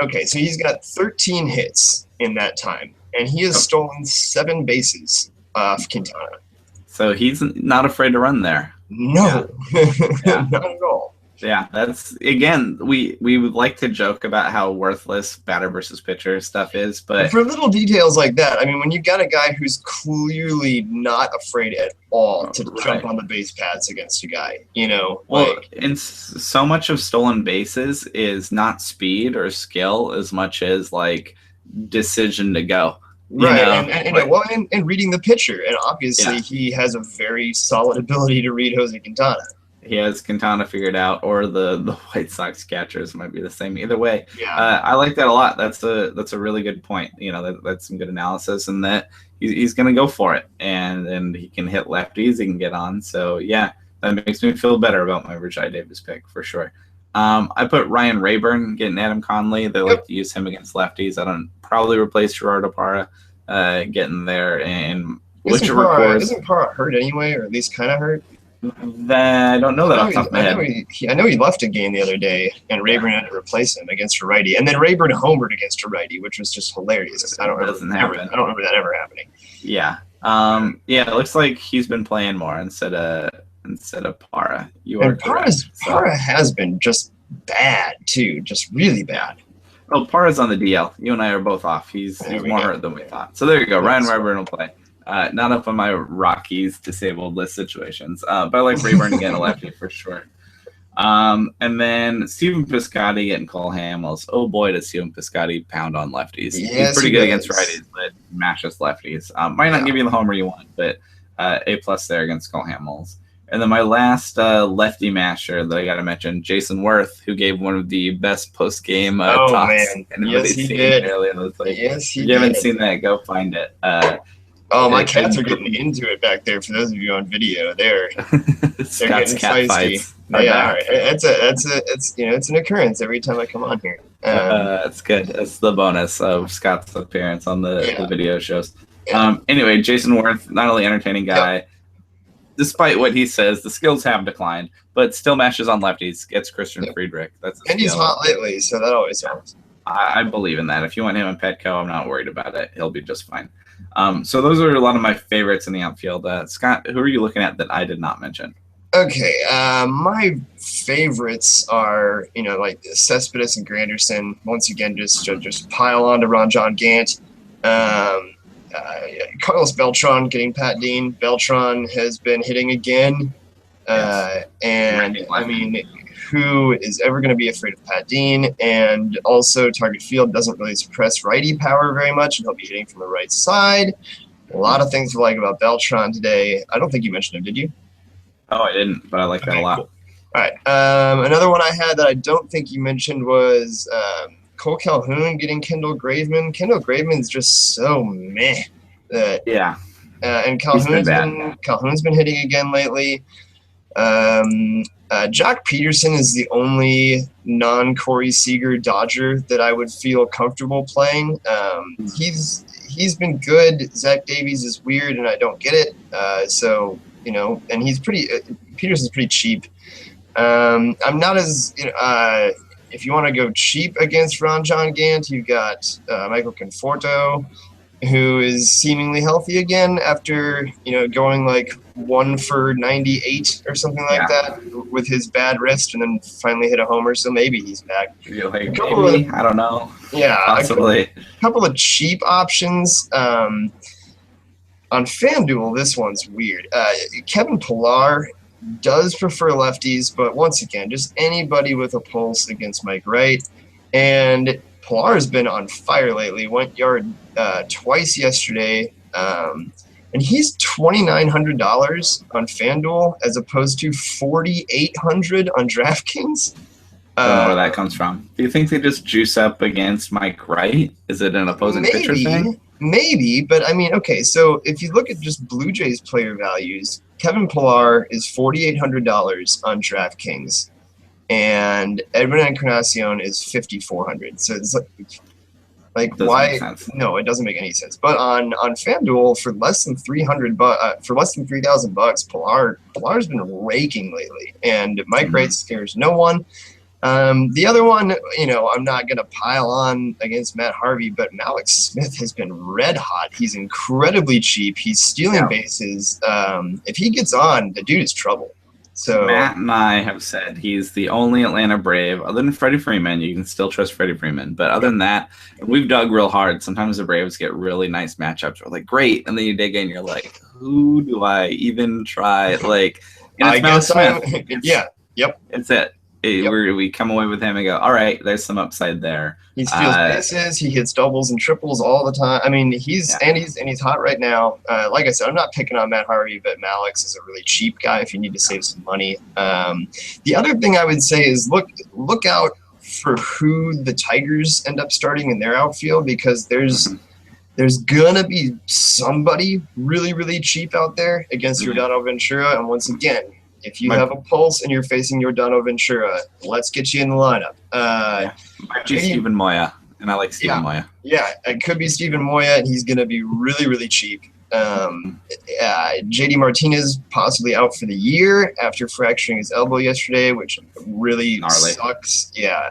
Okay, so he's got 13 hits in that time, and he has stolen 7 bases off Quintana. So he's not afraid to run there. No, not at all. Yeah, that's, again, we would like to joke about how worthless batter versus pitcher stuff is, but for little details like that, I mean, when you've got a guy who's clearly not afraid at all to jump on the base paths against a guy, Well, and so much of stolen bases is not speed or skill as much as decision to go. Right, and reading the pitcher, and obviously he has a very solid ability to read Jose Quintana. He has Quintana figured out, or the White Sox catchers might be the same. Either way, yeah. I like that a lot. That's a really good point. That's some good analysis, and that he's going to go for it, and he can hit lefties. He can get on. So yeah, that makes me feel better about my Rajai Davis pick for sure. I put Ryan Rayburn getting Adam Conley. They like to use him against lefties. I don't probably replace Gerardo Parra getting there. And isn't Parra hurt anyway, or at least kind of hurt? I don't know that off the top of my head. I know he left a game the other day, and Rayburn had to replace him against a righty, and then Rayburn homered against a righty, which was just hilarious. I don't remember that ever happening. Yeah, it looks like he's been playing more instead of Parra. Parra has been just bad too, just really bad. Oh, Parra's on the DL. You and I are both off. He's more hurt than we thought. So there you go. Ryan Rayburn will play. Not up on my Rockies disabled list situations, but I like Rayburn to get a lefty for sure. And then Stephen Piscotty getting Cole Hamels. Oh boy, does Stephen Piscotty pound on lefties. Yes, he's pretty good against righties, but mashes lefties. Might not give you the homer you want, but A+ there against Cole Hamels. And then my last lefty masher that I got to mention, Jason Worth, who gave one of the best post-game talks. Man. Yes, he did. Yes, he did. If you haven't seen that, go find it. My cats are getting into it back there. For those of you on video, they're getting cat fights. They are. It's an occurrence every time I come on here. That's good. That's the bonus of Scott's appearance on the video shows. Anyway, Jason Worth, not only entertaining guy, despite what he says, the skills have declined, but still mashes on lefties. Gets Christian Friedrich. And he's hot lately, so that always helps. I believe in that. If you want him in Petco, I'm not worried about it. He'll be just fine. So those are a lot of my favorites in the outfield. Scott, who are you looking at that I did not mention? Okay, my favorites are, Cespedes and Granderson. Once again, just pile on to Ron-John Gant. Carlos Beltran getting Pat Dean. Beltran has been hitting again. And, I mean, who is ever going to be afraid of Pat Dean? And also, target field doesn't really suppress righty power very much, and he'll be hitting from the right side. A lot of things to like about Beltran today. I don't think you mentioned him, did you? Oh, I didn't, but I like that a lot. Cool. All right. Another one I had that I don't think you mentioned was Cole Calhoun getting Kendall Graveman. Kendall Graveman's just so meh. And Calhoun's been hitting again lately. Jock Peterson is the only non-Corey Seager Dodger that I would feel comfortable playing. He's been good. Zach Davies is weird, and I don't get it. And he's Peterson's pretty cheap. I'm not as if you want to go cheap against Ron-John Gant, you've got Michael Conforto, who is seemingly healthy again after, going like 1 for 98 or something like that with his bad wrist, and then finally hit a homer. So maybe he's back. You're like, maybe? I don't know. Yeah, possibly. A couple of cheap options. On FanDuel, this one's weird. Kevin Pillar does prefer lefties, but once again, just anybody with a pulse against Mike Wright. And Pillar's been on fire lately. Went yard twice yesterday. And he's $2,900 on FanDuel as opposed to $4,800 on DraftKings. I don't know where that comes from. Do you think they just juice up against Mike Wright? Is it an opposing pitcher thing? Maybe, but I mean, okay, so if you look at just Blue Jays player values, Kevin Pillar is $4,800 on DraftKings, and Edwin Encarnacion is $5,400. So it's like why? No, it doesn't make any sense. But on FanDuel for less than $3,000, Pillar's been raking lately, and Mike Wright scares no one. The other one, I'm not going to pile on against Matt Harvey, but Malik Smith has been red hot. He's incredibly cheap. He's stealing bases. If he gets on, the dude is trouble. So Matt and I have said he's the only Atlanta Brave, other than Freddie Freeman. You can still trust Freddie Freeman. But other than that, we've dug real hard. Sometimes the Braves get really nice matchups. We're like, great. And then you dig in, you're like, who do I even try? Like, and it's Malik Smith. Yep. It's it. We come away with him and go, all right, there's some upside there. He steals bases. He hits doubles and triples all the time. I mean, he's hot right now. Like I said, I'm not picking on Matt Harvey, but Malik's is a really cheap guy if you need to save some money. The other thing I would say is look out for who the Tigers end up starting in their outfield, because there's gonna be somebody really, really cheap out there against Yordano Ventura. And once again, if you have a pulse and you're facing Yordano Ventura, let's get you in the lineup. Might be Steven Moya, and I like Steven Moya. Yeah, it could be Steven Moya, and he's going to be really, really cheap. JD Martinez possibly out for the year after fracturing his elbow yesterday, which really sucks. Yeah.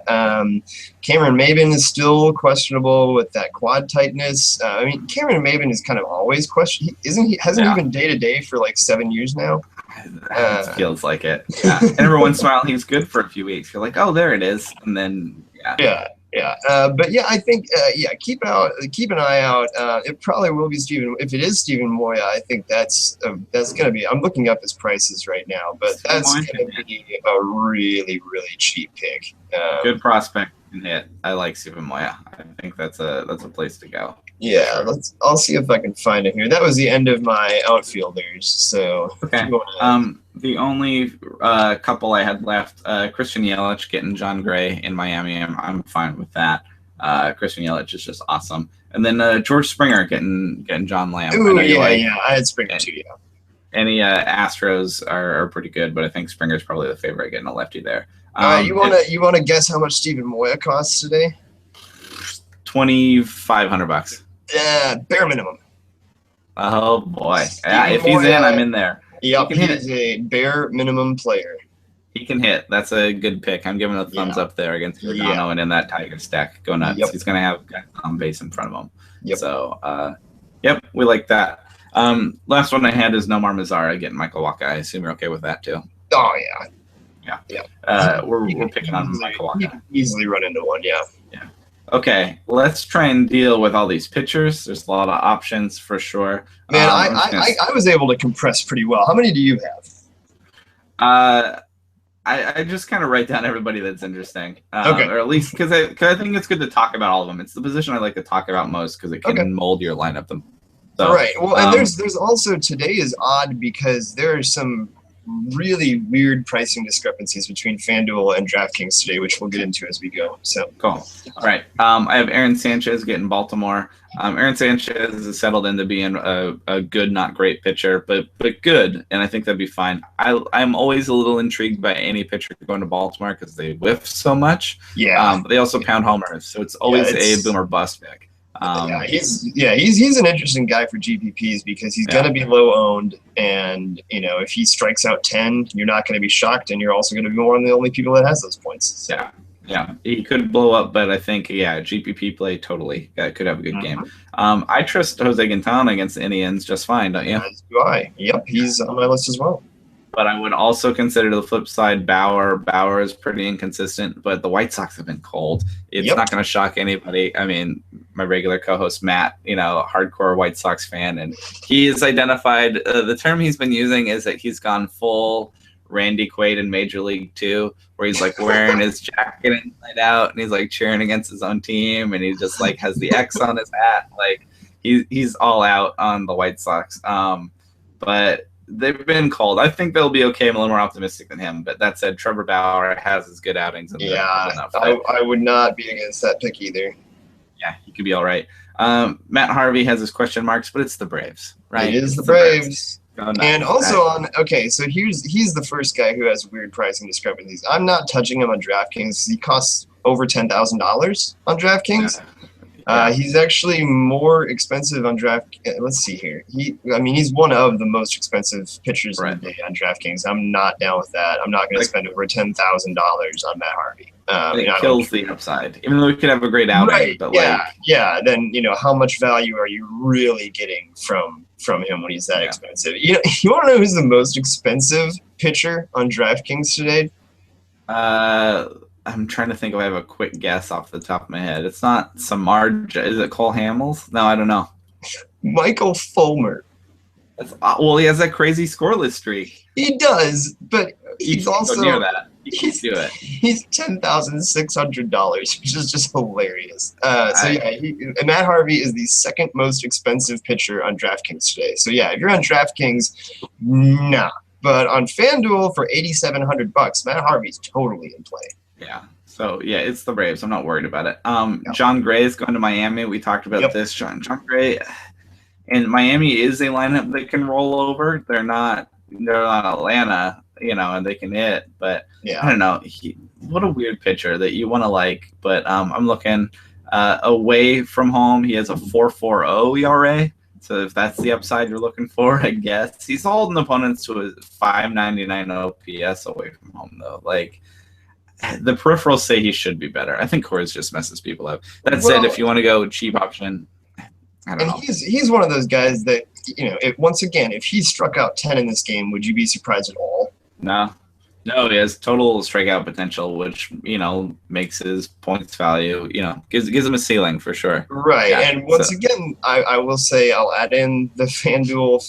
Cameron Maybin is still questionable with that quad tightness. I mean, Cameron Maybin is kind of always questioned. Hasn't he been day-to-day for like 7 years now? It feels like it. Yeah. And every once in a while, he's good for a few weeks. You're like, oh, there it is. And then, but yeah, I think, keep an eye out. It probably will be Steven. If it is Steven Moya, I think that's going to be, I'm looking up his prices right now, but that's going to be a really, really cheap pick. Good prospect can hit. I like Steven Moya. I think that's a place to go. Yeah, I'll see if I can find it here. That was the end of my outfielders. So okay. The only couple I had left, Christian Yelich getting John Gray in Miami. I'm fine with that. Christian Yelich is just awesome. And then George Springer getting John Lamb. Ooh, I had Springer too. Yeah. Any Astros are pretty good, but I think Springer's probably the favorite getting a lefty there. You want to guess how much Steven Moya costs today? $2,500. Yeah, bare minimum. Oh boy! If he's in, I'm in there. Yep, he's a bare minimum player. He can hit. That's a good pick. I'm giving a thumbs up there against Giordano and in that Tiger stack. Go nuts. Yep. He's going to have guys on base in front of him. Yep. So, we like that. Last one I had is Nomar Mazara getting Michael Wacha. I assume you're okay with that too. Oh yeah. We're picking on Michael Wacha. Easily run into one. Yeah. Okay, let's try and deal with all these pitchers. There's a lot of options for sure. Man, I was able to compress pretty well. How many do you have? I just kind of write down everybody that's interesting. Okay. Or at least because I think it's good to talk about all of them. It's the position I like to talk about most because it can mold your lineup. So, right. Well, and there's also, today is odd because there are some really weird pricing discrepancies between FanDuel and DraftKings today, which we'll get into as we go. So cool. All right. I have Aaron Sanchez getting Baltimore. Aaron Sanchez has settled into being a good, not great pitcher, but good, and I think that'd be fine. I'm always a little intrigued by any pitcher going to Baltimore because they whiff so much. Yeah. But they also pound homers, so it's always a boom or bust pick. He's an interesting guy for GPPs because he's going to be low owned, and if he strikes out 10, you're not going to be shocked, and you're also going to be one of the only people that has those points. So. Yeah, he could blow up, but I think GPP play totally could have a good game. Mhm. I trust Jose Quintana against the Indians just fine, don't you? As do I. Yep, he's on my list as well. But I would also consider the flip side Bauer. Bauer is pretty inconsistent, but the White Sox have been cold. It's not going to shock anybody. I mean, my regular co-host Matt, hardcore White Sox fan, and he has identified the term he's been using is that he's gone full Randy Quaid in Major League 2, where he's like wearing his jacket inside out and he's like cheering against his own team, and he just like has the X on his hat. Like he's all out on the White Sox. But they've been cold. I think they'll be okay. I'm a little more optimistic than him. But that said, Trevor Bauer has his good outings. I would not be against that pick either. Yeah, he could be all right. Matt Harvey has his question marks, but it's the Braves, right? It is the Braves. And also so he's the first guy who has weird pricing discrepancies. I'm not touching him on DraftKings. He costs over $10,000 on DraftKings. He's actually more expensive on Let's see here. He's one of the most expensive pitchers in the day on DraftKings. I'm not down with that. I'm not going to spend over $10,000 on Matt Harvey. It kills the upside, even though we could have a great outing. Right. But then how much value are you really getting from him when he's that expensive? You want to know who's the most expensive pitcher on DraftKings today? I'm trying to think if I have a quick guess off the top of my head. It's not Samardzija. Is it Cole Hamels? No, I don't know. Michael Fulmer. Well, he has that crazy scoreless streak. He does, but he's also near that. He's do it. He's $10,600, which is just hilarious. Matt Harvey is the second most expensive pitcher on DraftKings today. So if you're on DraftKings, nah. But on FanDuel for $8,700, Matt Harvey's totally in play. Yeah. So it's the Braves. I'm not worried about it. John Gray is going to Miami. We talked about this. John Gray, and Miami is a lineup that can roll over. They're not Atlanta, and they can hit. But I don't know. What a weird pitcher that you want to like. But I'm looking away from home. He has a 4.40 ERA. So if that's the upside you're looking for, I guess he's holding opponents to a 5.99 OPS away from home though. Like. The peripherals say he should be better. I think Coors just messes people up. That said, if you want to go cheap option, I don't know. He's one of those guys that, if he struck out 10 in this game, would you be surprised at all? No, he has total strikeout potential, which, makes his points value, gives him a ceiling for sure. Right. Yeah, and once again, I will say I'll add in the FanDuel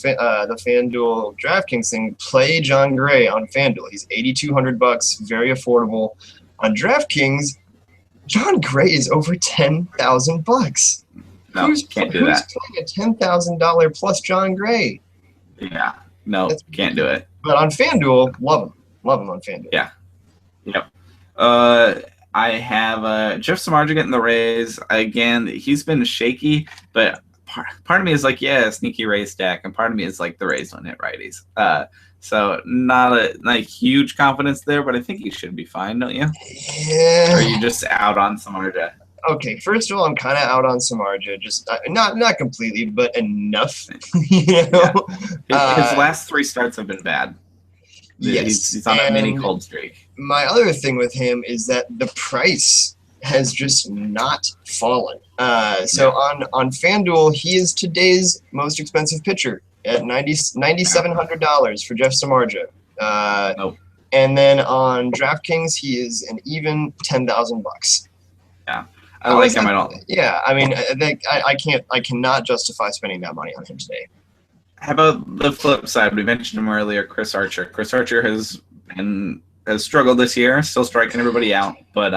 DraftKings thing. Play John Gray on FanDuel. He's $8,200, very affordable. On DraftKings, John Gray is over $10,000. No, can't do that. Who's playing a $10,000 plus John Gray? Yeah. No, can't do it. But on FanDuel, love him. Love him on FanDuel. Yeah. Yep. I have Jeff Samardzija getting the Rays. Again, he's been shaky, but part of me is like, sneaky Rays stack, and part of me is like the Rays don't hit righties. So not a huge confidence there, but I think he should be fine, don't you? Yeah. Or are you just out on Samardzija? Okay, first of all, I'm kind of out on Samardzija, just not completely, but enough. His last 3 starts have been bad. Yes, he's on a mini cold streak. My other thing with him is that the price has just not fallen. So on FanDuel, he is today's most expensive pitcher at $9,700 for Jeff Samardzija. Nope. And then on DraftKings, he is an even $10,000. Yeah, I like him. I don't. Yeah, I cannot justify spending that money on him today. How about the flip side? We mentioned him earlier, Chris Archer. Chris Archer has struggled this year, still striking everybody out, but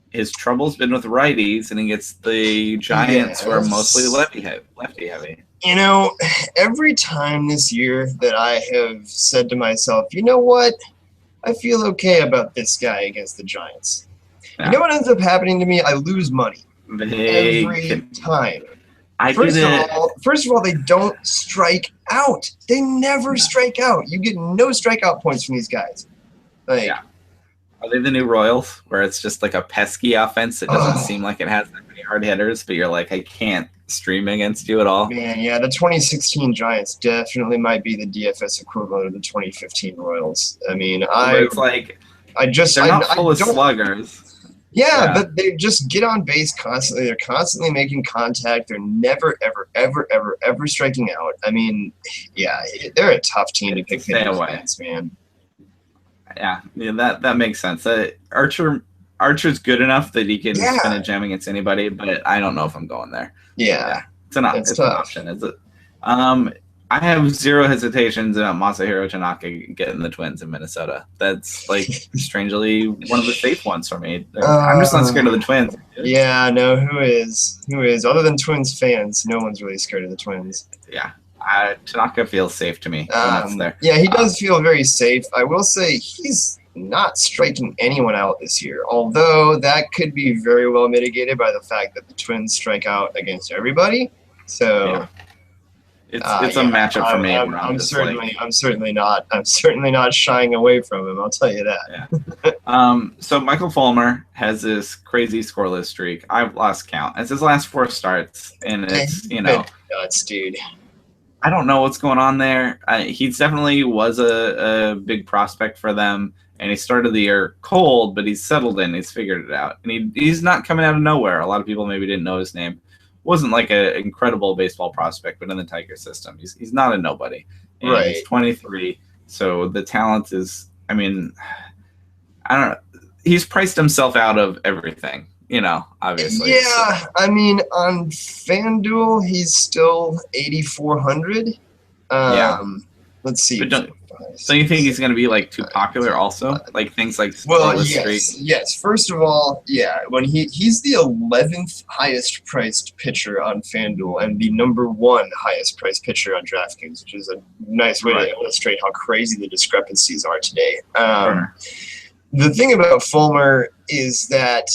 his trouble's been with righties, and he gets the Giants, who are mostly lefty heavy. Every time this year that I have said to myself, you know what, I feel okay about this guy against the Giants. Yeah. You know what ends up happening to me? I lose money every time. First of all, they don't strike out. They never strike out. You get no strikeout points from these guys. Are they the new Royals, where it's just like a pesky offense? It doesn't seem like it has that many hard hitters, but you're like, I can't stream against you at all. Man, yeah, the 2016 Giants definitely might be the DFS equivalent of the 2015 Royals. I mean, they're not full of sluggers. Yeah, but they just get on base constantly. They're constantly making contact. They're never, ever, ever, ever, ever striking out. I mean, yeah, they're a tough team to pick against, man. Yeah, that makes sense. Archer's good enough that he can spin a gem against anybody, but I don't know if I'm going there. Yeah. It's an option. Is it? I have zero hesitations about Masahiro Tanaka getting the Twins in Minnesota. That's like strangely one of the safe ones for me. I'm just not scared of the Twins. Yeah, no, who is? Other than Twins fans, no one's really scared of the Twins. Yeah. Tanaka feels safe to me. Yeah, he does feel very safe. I will say he's not striking anyone out this year, although that could be very well mitigated by the fact that the Twins strike out against everybody. So. Yeah. It's a matchup for me. I'm certainly not shying away from him. I'll tell you that. Yeah. So Michael Fulmer has this crazy scoreless streak. I've lost count. It's his last 4 starts, and it's nuts, dude. I don't know what's going on there. He definitely was a big prospect for them, and he started the year cold, but he's settled in. He's figured it out, and he's not coming out of nowhere. A lot of people maybe didn't know his name. Wasn't like an incredible baseball prospect, but in the Tiger system, he's not a nobody. And right. He's 23, so the talent is. I mean, I don't know. He's priced himself out of everything, obviously. Yeah, so. I mean, on FanDuel, he's still 8,400. Let's see. So you think he's going to be like too popular also? Like things like yes. First of all, yeah, when he's the 11th highest priced pitcher on FanDuel and the number 1 highest priced pitcher on DraftKings, which is a nice way to illustrate how crazy the discrepancies are today. The thing about Fulmer is that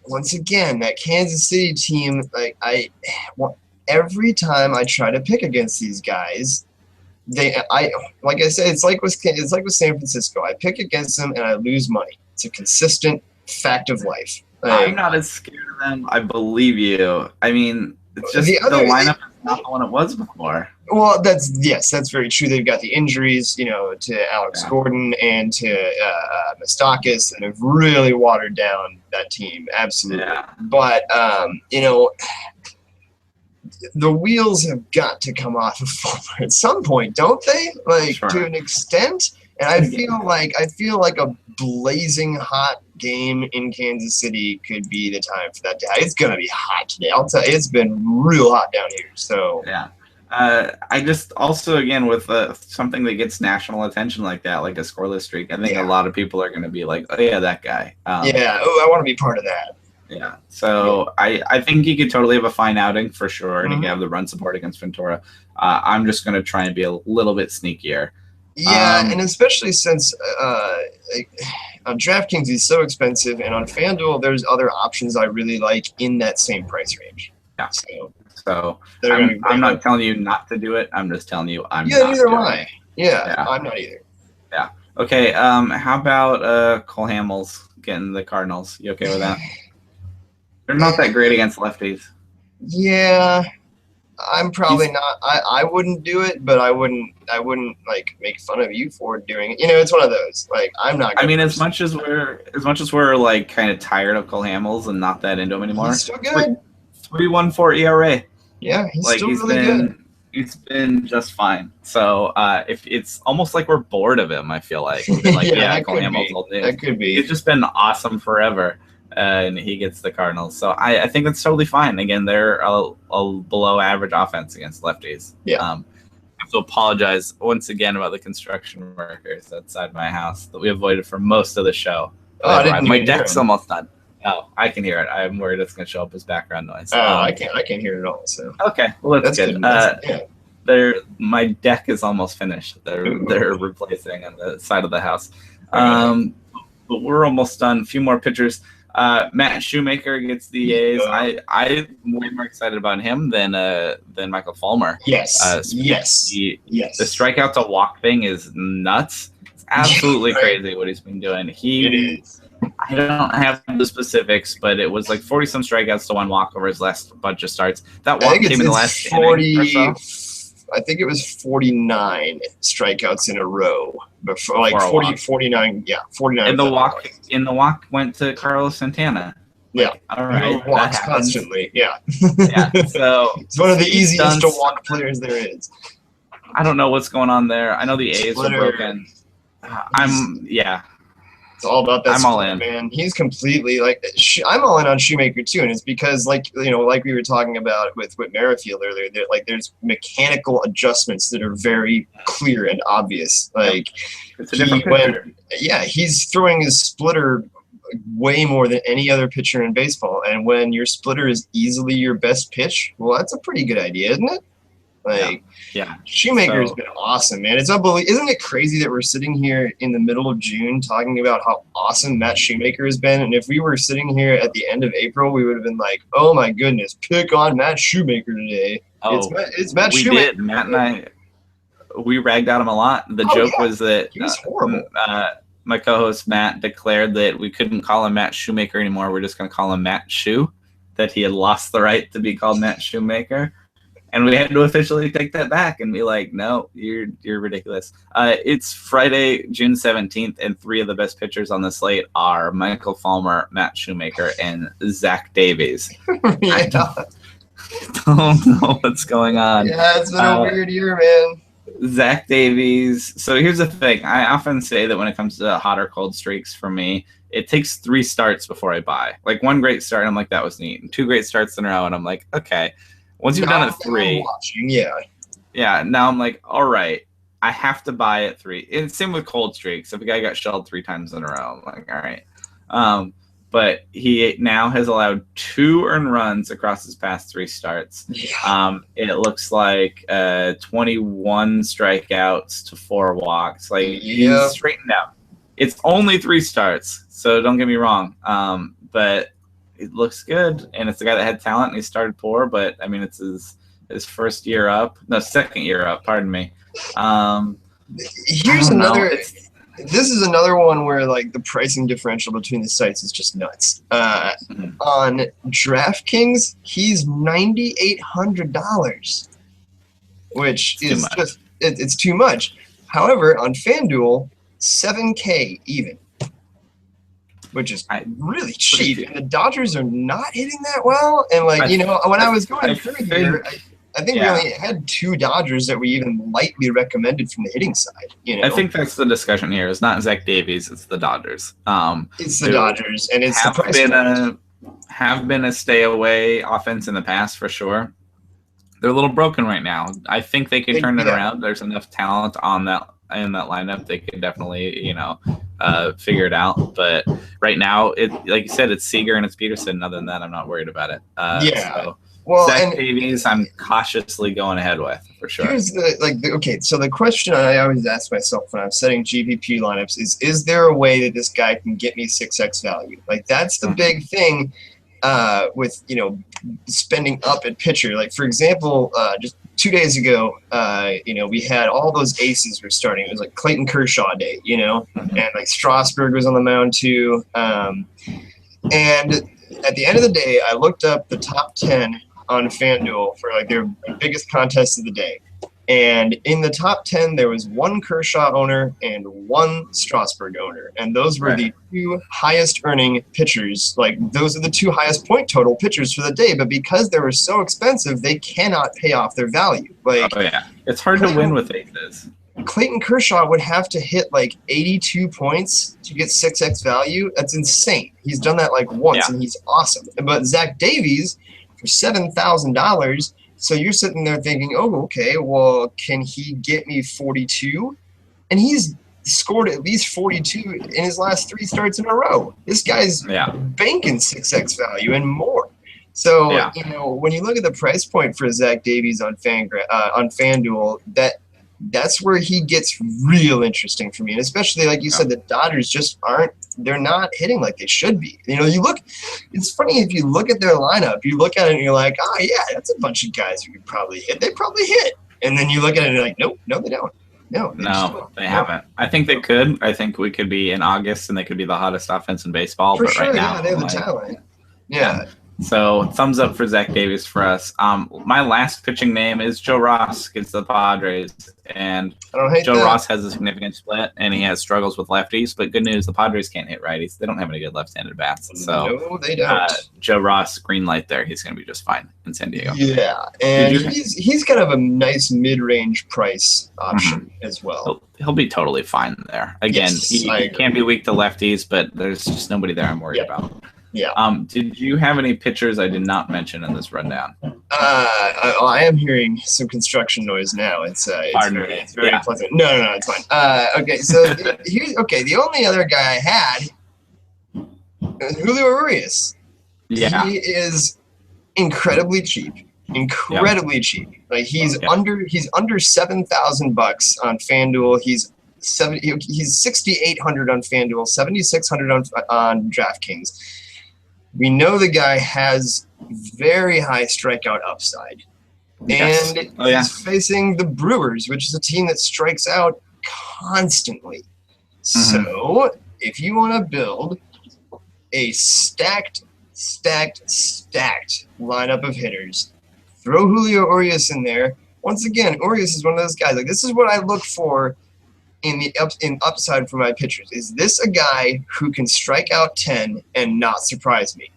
once again, that Kansas City team, every time I try to pick against these guys, like I said, it's like with San Francisco. I pick against them and I lose money. It's a consistent fact of life. I'm not as scared of them. I believe you. I mean, it's just the lineup is not the one it was before. Well, that's very true. They've got the injuries, to Alex Gordon and to Moustakas, and have really watered down that team. Absolutely. Yeah. But the wheels have got to come off of Fulmer at some point, don't they? To an extent. And I feel like a blazing hot game in Kansas City could be the time for that to happen. It's gonna be hot today. I'll tell you, it's been real hot down here. So yeah. I just also again with something that gets national attention like that, like a scoreless streak. I think a lot of people are going to be like, "Oh yeah, that guy." I want to be part of that. Yeah, so I think he could totally have a fine outing for sure, and he can have the run support against Ventura. I'm just going to try and be a little bit sneakier. Yeah, and especially since on DraftKings he's so expensive, and on FanDuel there's other options I really like in that same price range. Yeah. So I'm not telling you not to do it. I'm just telling you I'm not. Yeah, neither am I. Yeah, I'm not either. Yeah. Okay. How about Cole Hamels getting the Cardinals? You okay with that? They're not that great against lefties. Yeah, I'm probably not. I wouldn't do it, but I wouldn't like make fun of you for doing it. It's one of those. Like I'm not. I mean, as much as we're like kind of tired of Cole Hamels and not that into him anymore. He's still good. 3.14 ERA. Yeah, he's still really good. He's been just fine. So if it's almost like we're bored of him, I feel like. Cole Hamels will do. That could be. It's just been awesome forever. And he gets the Cardinals. So I think that's totally fine. Again, they're a below average offense against lefties. Yeah. I have to apologize once again about the construction workers outside my house that we avoided for most of the show. My deck's almost done. Oh, I can hear it. I'm worried it's going to show up as background noise. I can't hear it at all. So okay, well that's good. My deck is almost finished. They're replacing on the side of the house. But we're almost done. A few more pitchers. Matt Shoemaker gets the A's. I'm way more excited about him than Michael Fulmer. Yes. Yes. The strikeout to walk thing is nuts. It's absolutely crazy what he's been doing. It is. I don't have the specifics, but it was like 40 some strikeouts to 1 walk over his last bunch of starts. That walk came in the last 40 inning or so. I think it was 49 strikeouts in a row before, like 49. Yeah, 49. And the walk went to Carlos Santana. Yeah, all right, walks constantly. Yeah, yeah. So it's one of the easiest to walk players there is. I don't know what's going on there. I know the A's are broken. It's all about that. I'm all in, man. He's completely like I'm all in on Shoemaker too, and it's because like like we were talking about with Merrifield earlier. There's mechanical adjustments that are very clear and obvious. Like it's a different pitcher. He's throwing his splitter way more than any other pitcher in baseball, and when your splitter is easily your best pitch, well, that's a pretty good idea, isn't it? Like, Shoemaker has been awesome, man. It's unbelievable. Isn't it crazy that we're sitting here in the middle of June talking about how awesome Matt Shoemaker has been? And if we were sitting here at the end of April, we would have been like, "Oh my goodness, pick on Matt Shoemaker today." Oh, it's Matt Shoemaker. Did. Matt and we ragged on him a lot. The joke was that he was horrible. My co-host Matt declared that we couldn't call him Matt Shoemaker anymore. We're just going to call him Matt Shoe. That he had lost the right to be called Matt Shoemaker. And we had to officially take that back and be like, no, you're ridiculous. It's Friday, June 17th, and 3 of the best pitchers on the slate are Michael Fulmer, Matt Shoemaker, and Zach Davies. I don't know what's going on. Yeah, it's been a weird year, man. Zach Davies. So here's the thing. I often say that when it comes to hot or cold streaks for me, it takes 3 starts before I buy. Like 1 great start, I'm like, that was neat. And 2 great starts in a row, and I'm like, okay. Once you've done it 3, now I'm like, all right, I have to buy at 3. And same with cold streaks. If a guy got shelled 3 times in a row, I'm like, all right. But he now has allowed 2 earned runs across his past 3 starts. Yeah. It looks like 21 strikeouts to 4 walks. Like he's straightened out. It's only 3 starts, so don't get me wrong. But it looks good, and it's the guy that had talent, and he started poor, but I mean, it's his first year up. No, second year up, pardon me. Here's another. This is another one where like the pricing differential between the sites is just nuts. On DraftKings, he's $9,800, which is just it's too much. However, on FanDuel, $7K even, which is really cheap. And the Dodgers are not hitting that well. And like when I was going through here, I think we only had 2 Dodgers that we even lightly recommended from the hitting side. I think that's the discussion here. It's not Zach Davies, it's the Dodgers. It's the Dodgers, and it's the price have been a stay away offense in the past for sure. They're a little broken right now. I think they can turn it around. There's enough talent in that lineup. They could definitely, figure it out. But right now, it like you said, it's Seager and it's Peterson. Other than that, I'm not worried about it. So Zach Davies, I'm cautiously going ahead with for sure. Here's so the question I always ask myself when I'm setting GPP lineups is there a way that this guy can get me 6x value? Like that's the big thing with spending up at pitcher. Like for example, just 2 days ago, we had all those aces were starting. It was like Clayton Kershaw day, and like Strasburg was on the mound too. And at the end of the day, I looked up the top 10 on FanDuel for like their biggest contest of the day. And in the top 10, there was 1 Kershaw owner and 1 Strasburg owner. And those were the 2 highest earning pitchers. Like those are the 2 highest point total pitchers for the day. But because they were so expensive, they cannot pay off their value. Like, it's hard to win with aces. Clayton Kershaw would have to hit like 82 points to get 6x value. That's insane. He's done that like once, and he's awesome. But Zach Davies for $7,000. So you're sitting there thinking, oh, okay, well, can he get me 42? And he's scored at least 42 in his last 3 starts in a row. This guy's banking 6x value and more. So, when you look at the price point for Zach Davies on FanDuel, that's where he gets real interesting for me. And especially, like you said, the Dodgers just they're not hitting like they should be. It's funny if you look at their lineup, you look at it and you're like, oh, yeah, that's a bunch of guys who could probably hit. They probably hit. And then you look at it and you're like, nope, no, they don't. No, they haven't. I think they could. I think we could be in August and they could be the hottest offense in baseball. For but sure, right now, they have the talent. Yeah. So thumbs up for Zach Davies for us. My last pitching name is Joe Ross against the Padres, and Joe Ross has a significant split, and he has struggles with lefties. But good news, the Padres can't hit righties; they don't have any good left-handed bats. So no, they don't. Joe Ross, green light there. He's going to be just fine in San Diego. Yeah, and he's kind of a nice mid-range price option as well. He'll be totally fine there. Again, yes, he can't be weak to lefties, but there's just nobody there I'm worried about. Yeah. Did you have any pitchers I did not mention in this rundown? I am hearing some construction noise now. It's very pleasant. No, it's fine. Okay, so here's the only other guy I had is Julio Urias. Yeah. He is incredibly cheap. Like he's under $7,000 on FanDuel. He's 6,800 on FanDuel, 7,600 on DraftKings. We know the guy has very high strikeout upside. Yes. And he's facing the Brewers, which is a team that strikes out constantly. So if you want to build a stacked lineup of hitters, throw Julio Urias in there. Once again, Urias is one of those guys. Like, this is what I look for in upside for my pitchers. Is this a guy who can strike out 10 and not surprise me?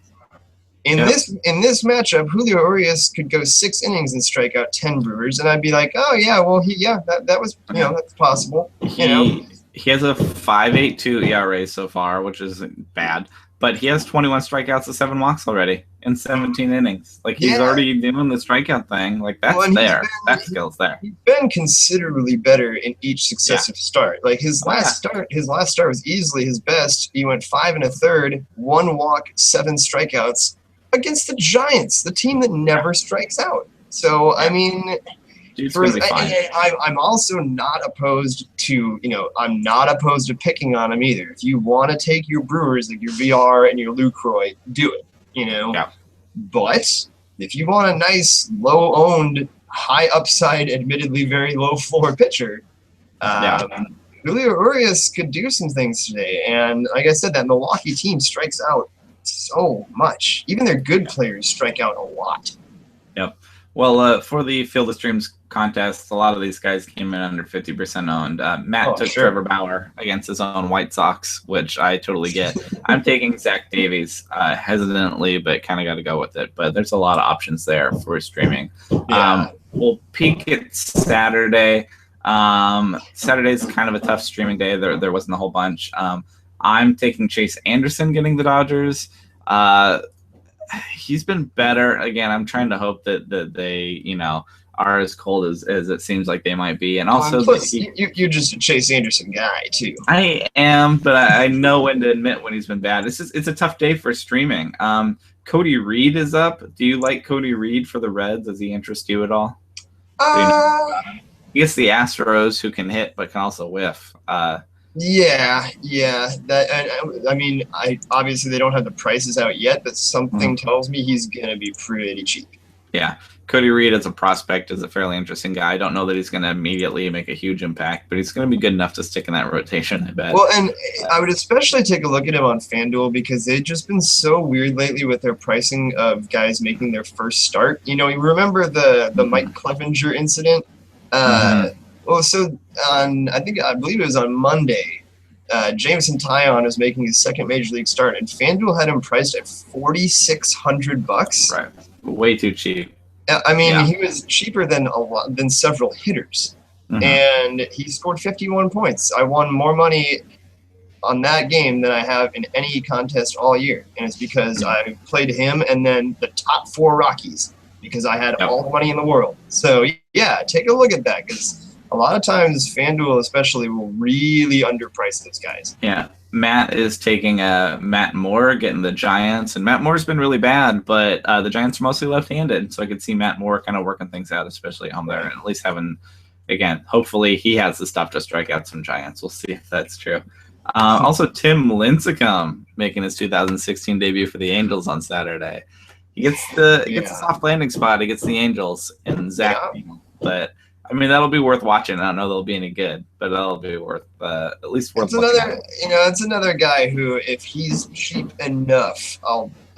In this matchup, Julio Urias could go 6 innings and strike out 10 Brewers, and I'd be like, oh yeah, well that was that's possible. He has a 5.82 ERA so far, which is bad. But he has 21 strikeouts and 7 walks already in 17 innings. Like, he's already doing the strikeout thing. Like, that's there. That skill's there. He's been considerably better in each successive start. Like, his last start was easily his best. He went 5 1/3, 1 walk, 7 strikeouts against the Giants, the team that never strikes out. So, I mean, I'm also not opposed to, I'm not opposed to picking on him either. If you want to take your Brewers, like your VR and your Lucroy, do it, Yeah. But if you want a nice, low-owned, high upside, admittedly very low floor pitcher, Julio Urias could do some things today. And like I said, that Milwaukee team strikes out so much. Even their good players strike out a lot. Yep. Well, for the Field of Dreams contest, a lot of these guys came in under 50% owned. Matt took Trevor Bauer against his own White Sox, which I totally get. I'm taking Zach Davies hesitantly, but kind of got to go with it. But there's a lot of options there for streaming. We'll peek at Saturday. Saturday's kind of a tough streaming day. There wasn't a whole bunch. I'm taking Chase Anderson getting the Dodgers. He's been better. Again, I'm trying to hope that they, are as cold as it seems like they might be. And also, you're just a Chase Anderson guy too. I am, but I know when to admit when he's been bad. It's a tough day for streaming. Cody Reed is up. Do you like Cody Reed for the Reds? Does he interest you at all? He gets the Astros, who can hit but can also whiff. Yeah. Obviously they don't have the prices out yet, but something tells me he's gonna be pretty cheap. Yeah, Cody Reed as a prospect is a fairly interesting guy. I don't know that he's going to immediately make a huge impact, but he's going to be good enough to stick in that rotation, I bet. Well, and I would especially take a look at him on FanDuel because they've just been so weird lately with their pricing of guys making their first start. You remember the Mike Clevenger incident? Well, so I believe it was on Monday, Jameson Taillon is making his second major league start, and FanDuel had him priced at $4,600. Right, way too cheap. I mean, he was cheaper than several hitters, and he scored 51 points. I won more money on that game than I have in any contest all year, and it's because I played him and then the top 4 Rockies because I had all the money in the world. So yeah, take a look at that because a lot of times FanDuel especially will really underprice those guys. Yeah. Matt is taking Matt Moore, getting the Giants, and Matt Moore's been really bad, but the Giants are mostly left-handed, so I could see Matt Moore kind of working things out, especially on there, and at least having, again, hopefully he has the stuff to strike out some Giants. We'll see if that's true. Also, Tim Lincecum making his 2016 debut for the Angels on Saturday. He gets a soft landing spot against the Angels and Zach, but I mean, that'll be worth watching. I don't know they'll be any good, but that'll be worth at least worth. It's another guy who, if he's cheap enough,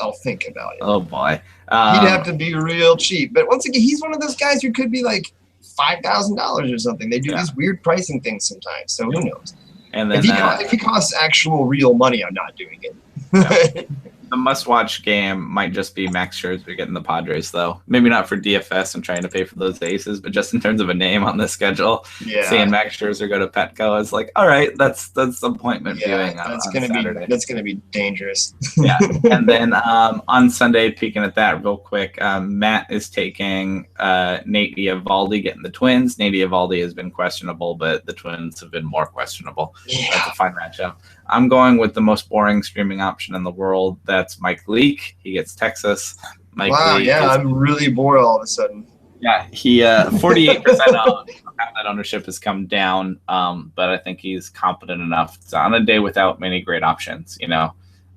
I'll think about it. Oh boy, He'd have to be real cheap. But once again, he's one of those guys who could be like $5,000 or something. They do these weird pricing things sometimes, so who knows? And then if he costs actual real money, I'm not doing it. Yeah. The must-watch game might just be Max Scherzer getting the Padres, though. Maybe not for DFS and trying to pay for those aces, but just in terms of a name on the schedule, seeing Max Scherzer go to Petco is like, all right, that's appointment viewing. That's gonna be dangerous. Yeah, and then on Sunday, peeking at that real quick, Matt is taking Nate Eovaldi getting the Twins. Nate Eovaldi has been questionable, but the Twins have been more questionable. Yeah. That's a fine matchup. I'm going with the most boring streaming option in the world. That's Mike Leake. He gets Texas. Mike Leake I'm really bored all of a sudden. Yeah, he 48% of that ownership has come down, but I think he's competent enough. It's on a day without many great options,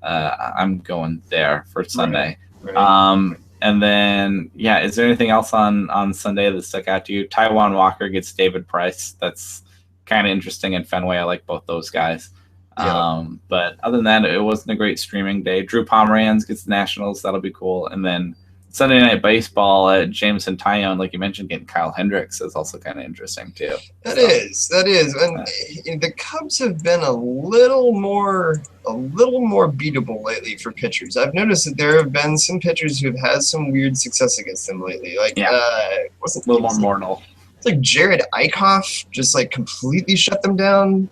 I'm going there for Sunday. Right. And then, is there anything else on Sunday that stuck out to you? Taijuan Walker gets David Price. That's kind of interesting in Fenway. I like both those guys. Yeah. But other than that, it wasn't a great streaming day. Drew Pomeranz gets the Nationals. That'll be cool. And then Sunday Night Baseball, Jameson Taillon, like you mentioned, getting Kyle Hendricks is also kind of interesting too. That is. And the Cubs have been a little more beatable lately for pitchers. I've noticed that there have been some pitchers who have had some weird success against them lately. Like, wasn't a little more mortal. Like Jared Eichhoff just like completely shut them down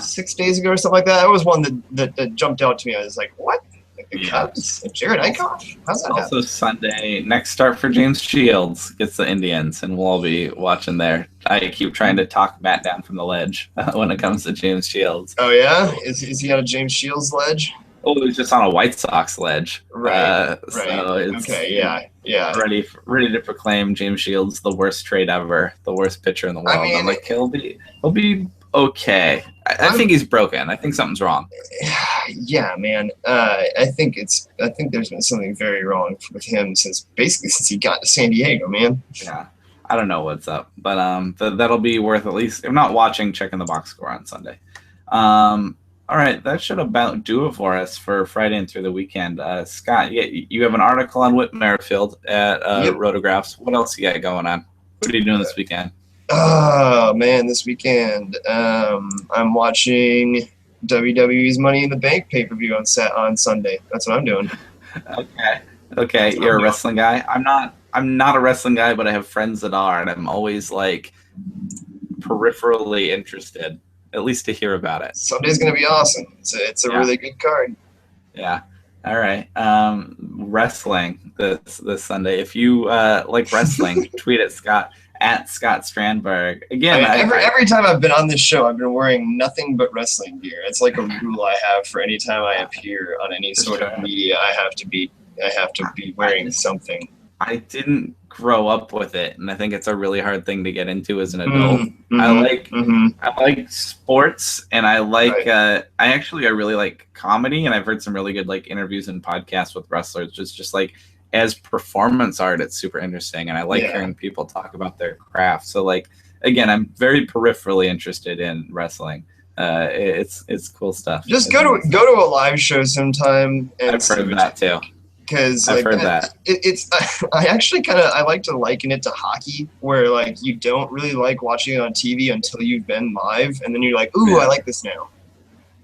6 days ago or something like that. That was one that jumped out to me. I was like, what? Like the Cubs? Jared Eichhoff? How's that happen? Also Sunday, next start for James Shields gets the Indians, and we'll all be watching there. I keep trying to talk Matt down from the ledge when it comes to James Shields. Oh, yeah? Is he on a James Shields ledge? Oh, he's just on a White Sox ledge. Right. So it's, yeah. Ready to proclaim James Shields the worst trade ever, the worst pitcher in the world. I'm like, he'll be okay. I think he's broken. I think something's wrong. Yeah, man. I think there's been something very wrong with him since he got to San Diego, man. Yeah. I don't know what's up, but that'll be worth at least, if not watching, checking the box score on Sunday. All right, that should about do it for us for Friday and through the weekend. Scott, you have an article on Whit Merrifield at Rotographs. What else you got going on? What are you doing this weekend? Oh, man, this weekend I'm watching WWE's Money in the Bank pay-per-view on Sunday. That's what I'm doing. Okay, you're a wrestling guy. I'm not a wrestling guy, but I have friends that are, and I'm always like peripherally interested. At least to hear about it. Sunday's going to be awesome. It's a really good card. Yeah. All right. Wrestling this Sunday. If you like wrestling, tweet at Scott Strandberg. Again, every time I've been on this show, I've been wearing nothing but wrestling gear. It's like a rule I have for any time I appear on any sort of media. I have to be wearing something. I didn't grow up with it, and I think it's a really hard thing to get into as an adult. I like sports, and I like I really like comedy, and I've heard some really good like interviews and podcasts with wrestlers. Just like as performance art, it's super interesting, and I like hearing people talk about their craft. So like again, I'm very peripherally interested in wrestling. It's cool stuff. Just go to a live show sometime. And I've heard that too. Because I've heard that. I like to liken it to hockey, where like you don't really like watching it on TV until you've been live, and then you're like, ooh, I like this now.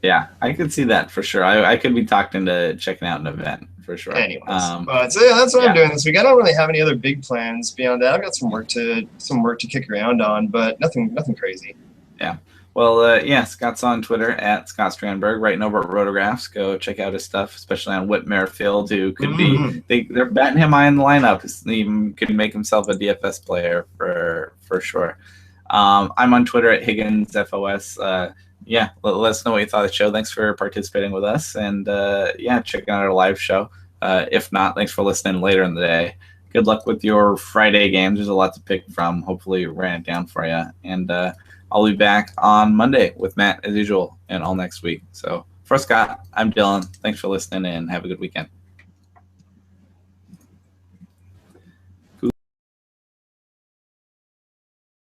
Yeah, I could see that for sure. I could be talked into checking out an event for sure. Anyways, so that's what I'm doing this week. I don't really have any other big plans beyond that. I've got some work to kick around on, but nothing crazy. Yeah. Well, Scott's on Twitter at Scott Strandberg, writing over at Rotographs. Go check out his stuff, especially on Whit Merrifield, who could they're batting him high in the lineup. He even could make himself a DFS player for sure. I'm on Twitter at HigginsFOS. Let us know what you thought of the show. Thanks for participating with us, and checking out our live show. If not, thanks for listening later in the day. Good luck with your Friday games. There's a lot to pick from. Hopefully, ran it down for you, and I'll be back on Monday with Matt as usual, and all next week. So for Scott, I'm Dylan. Thanks for listening, and have a good weekend.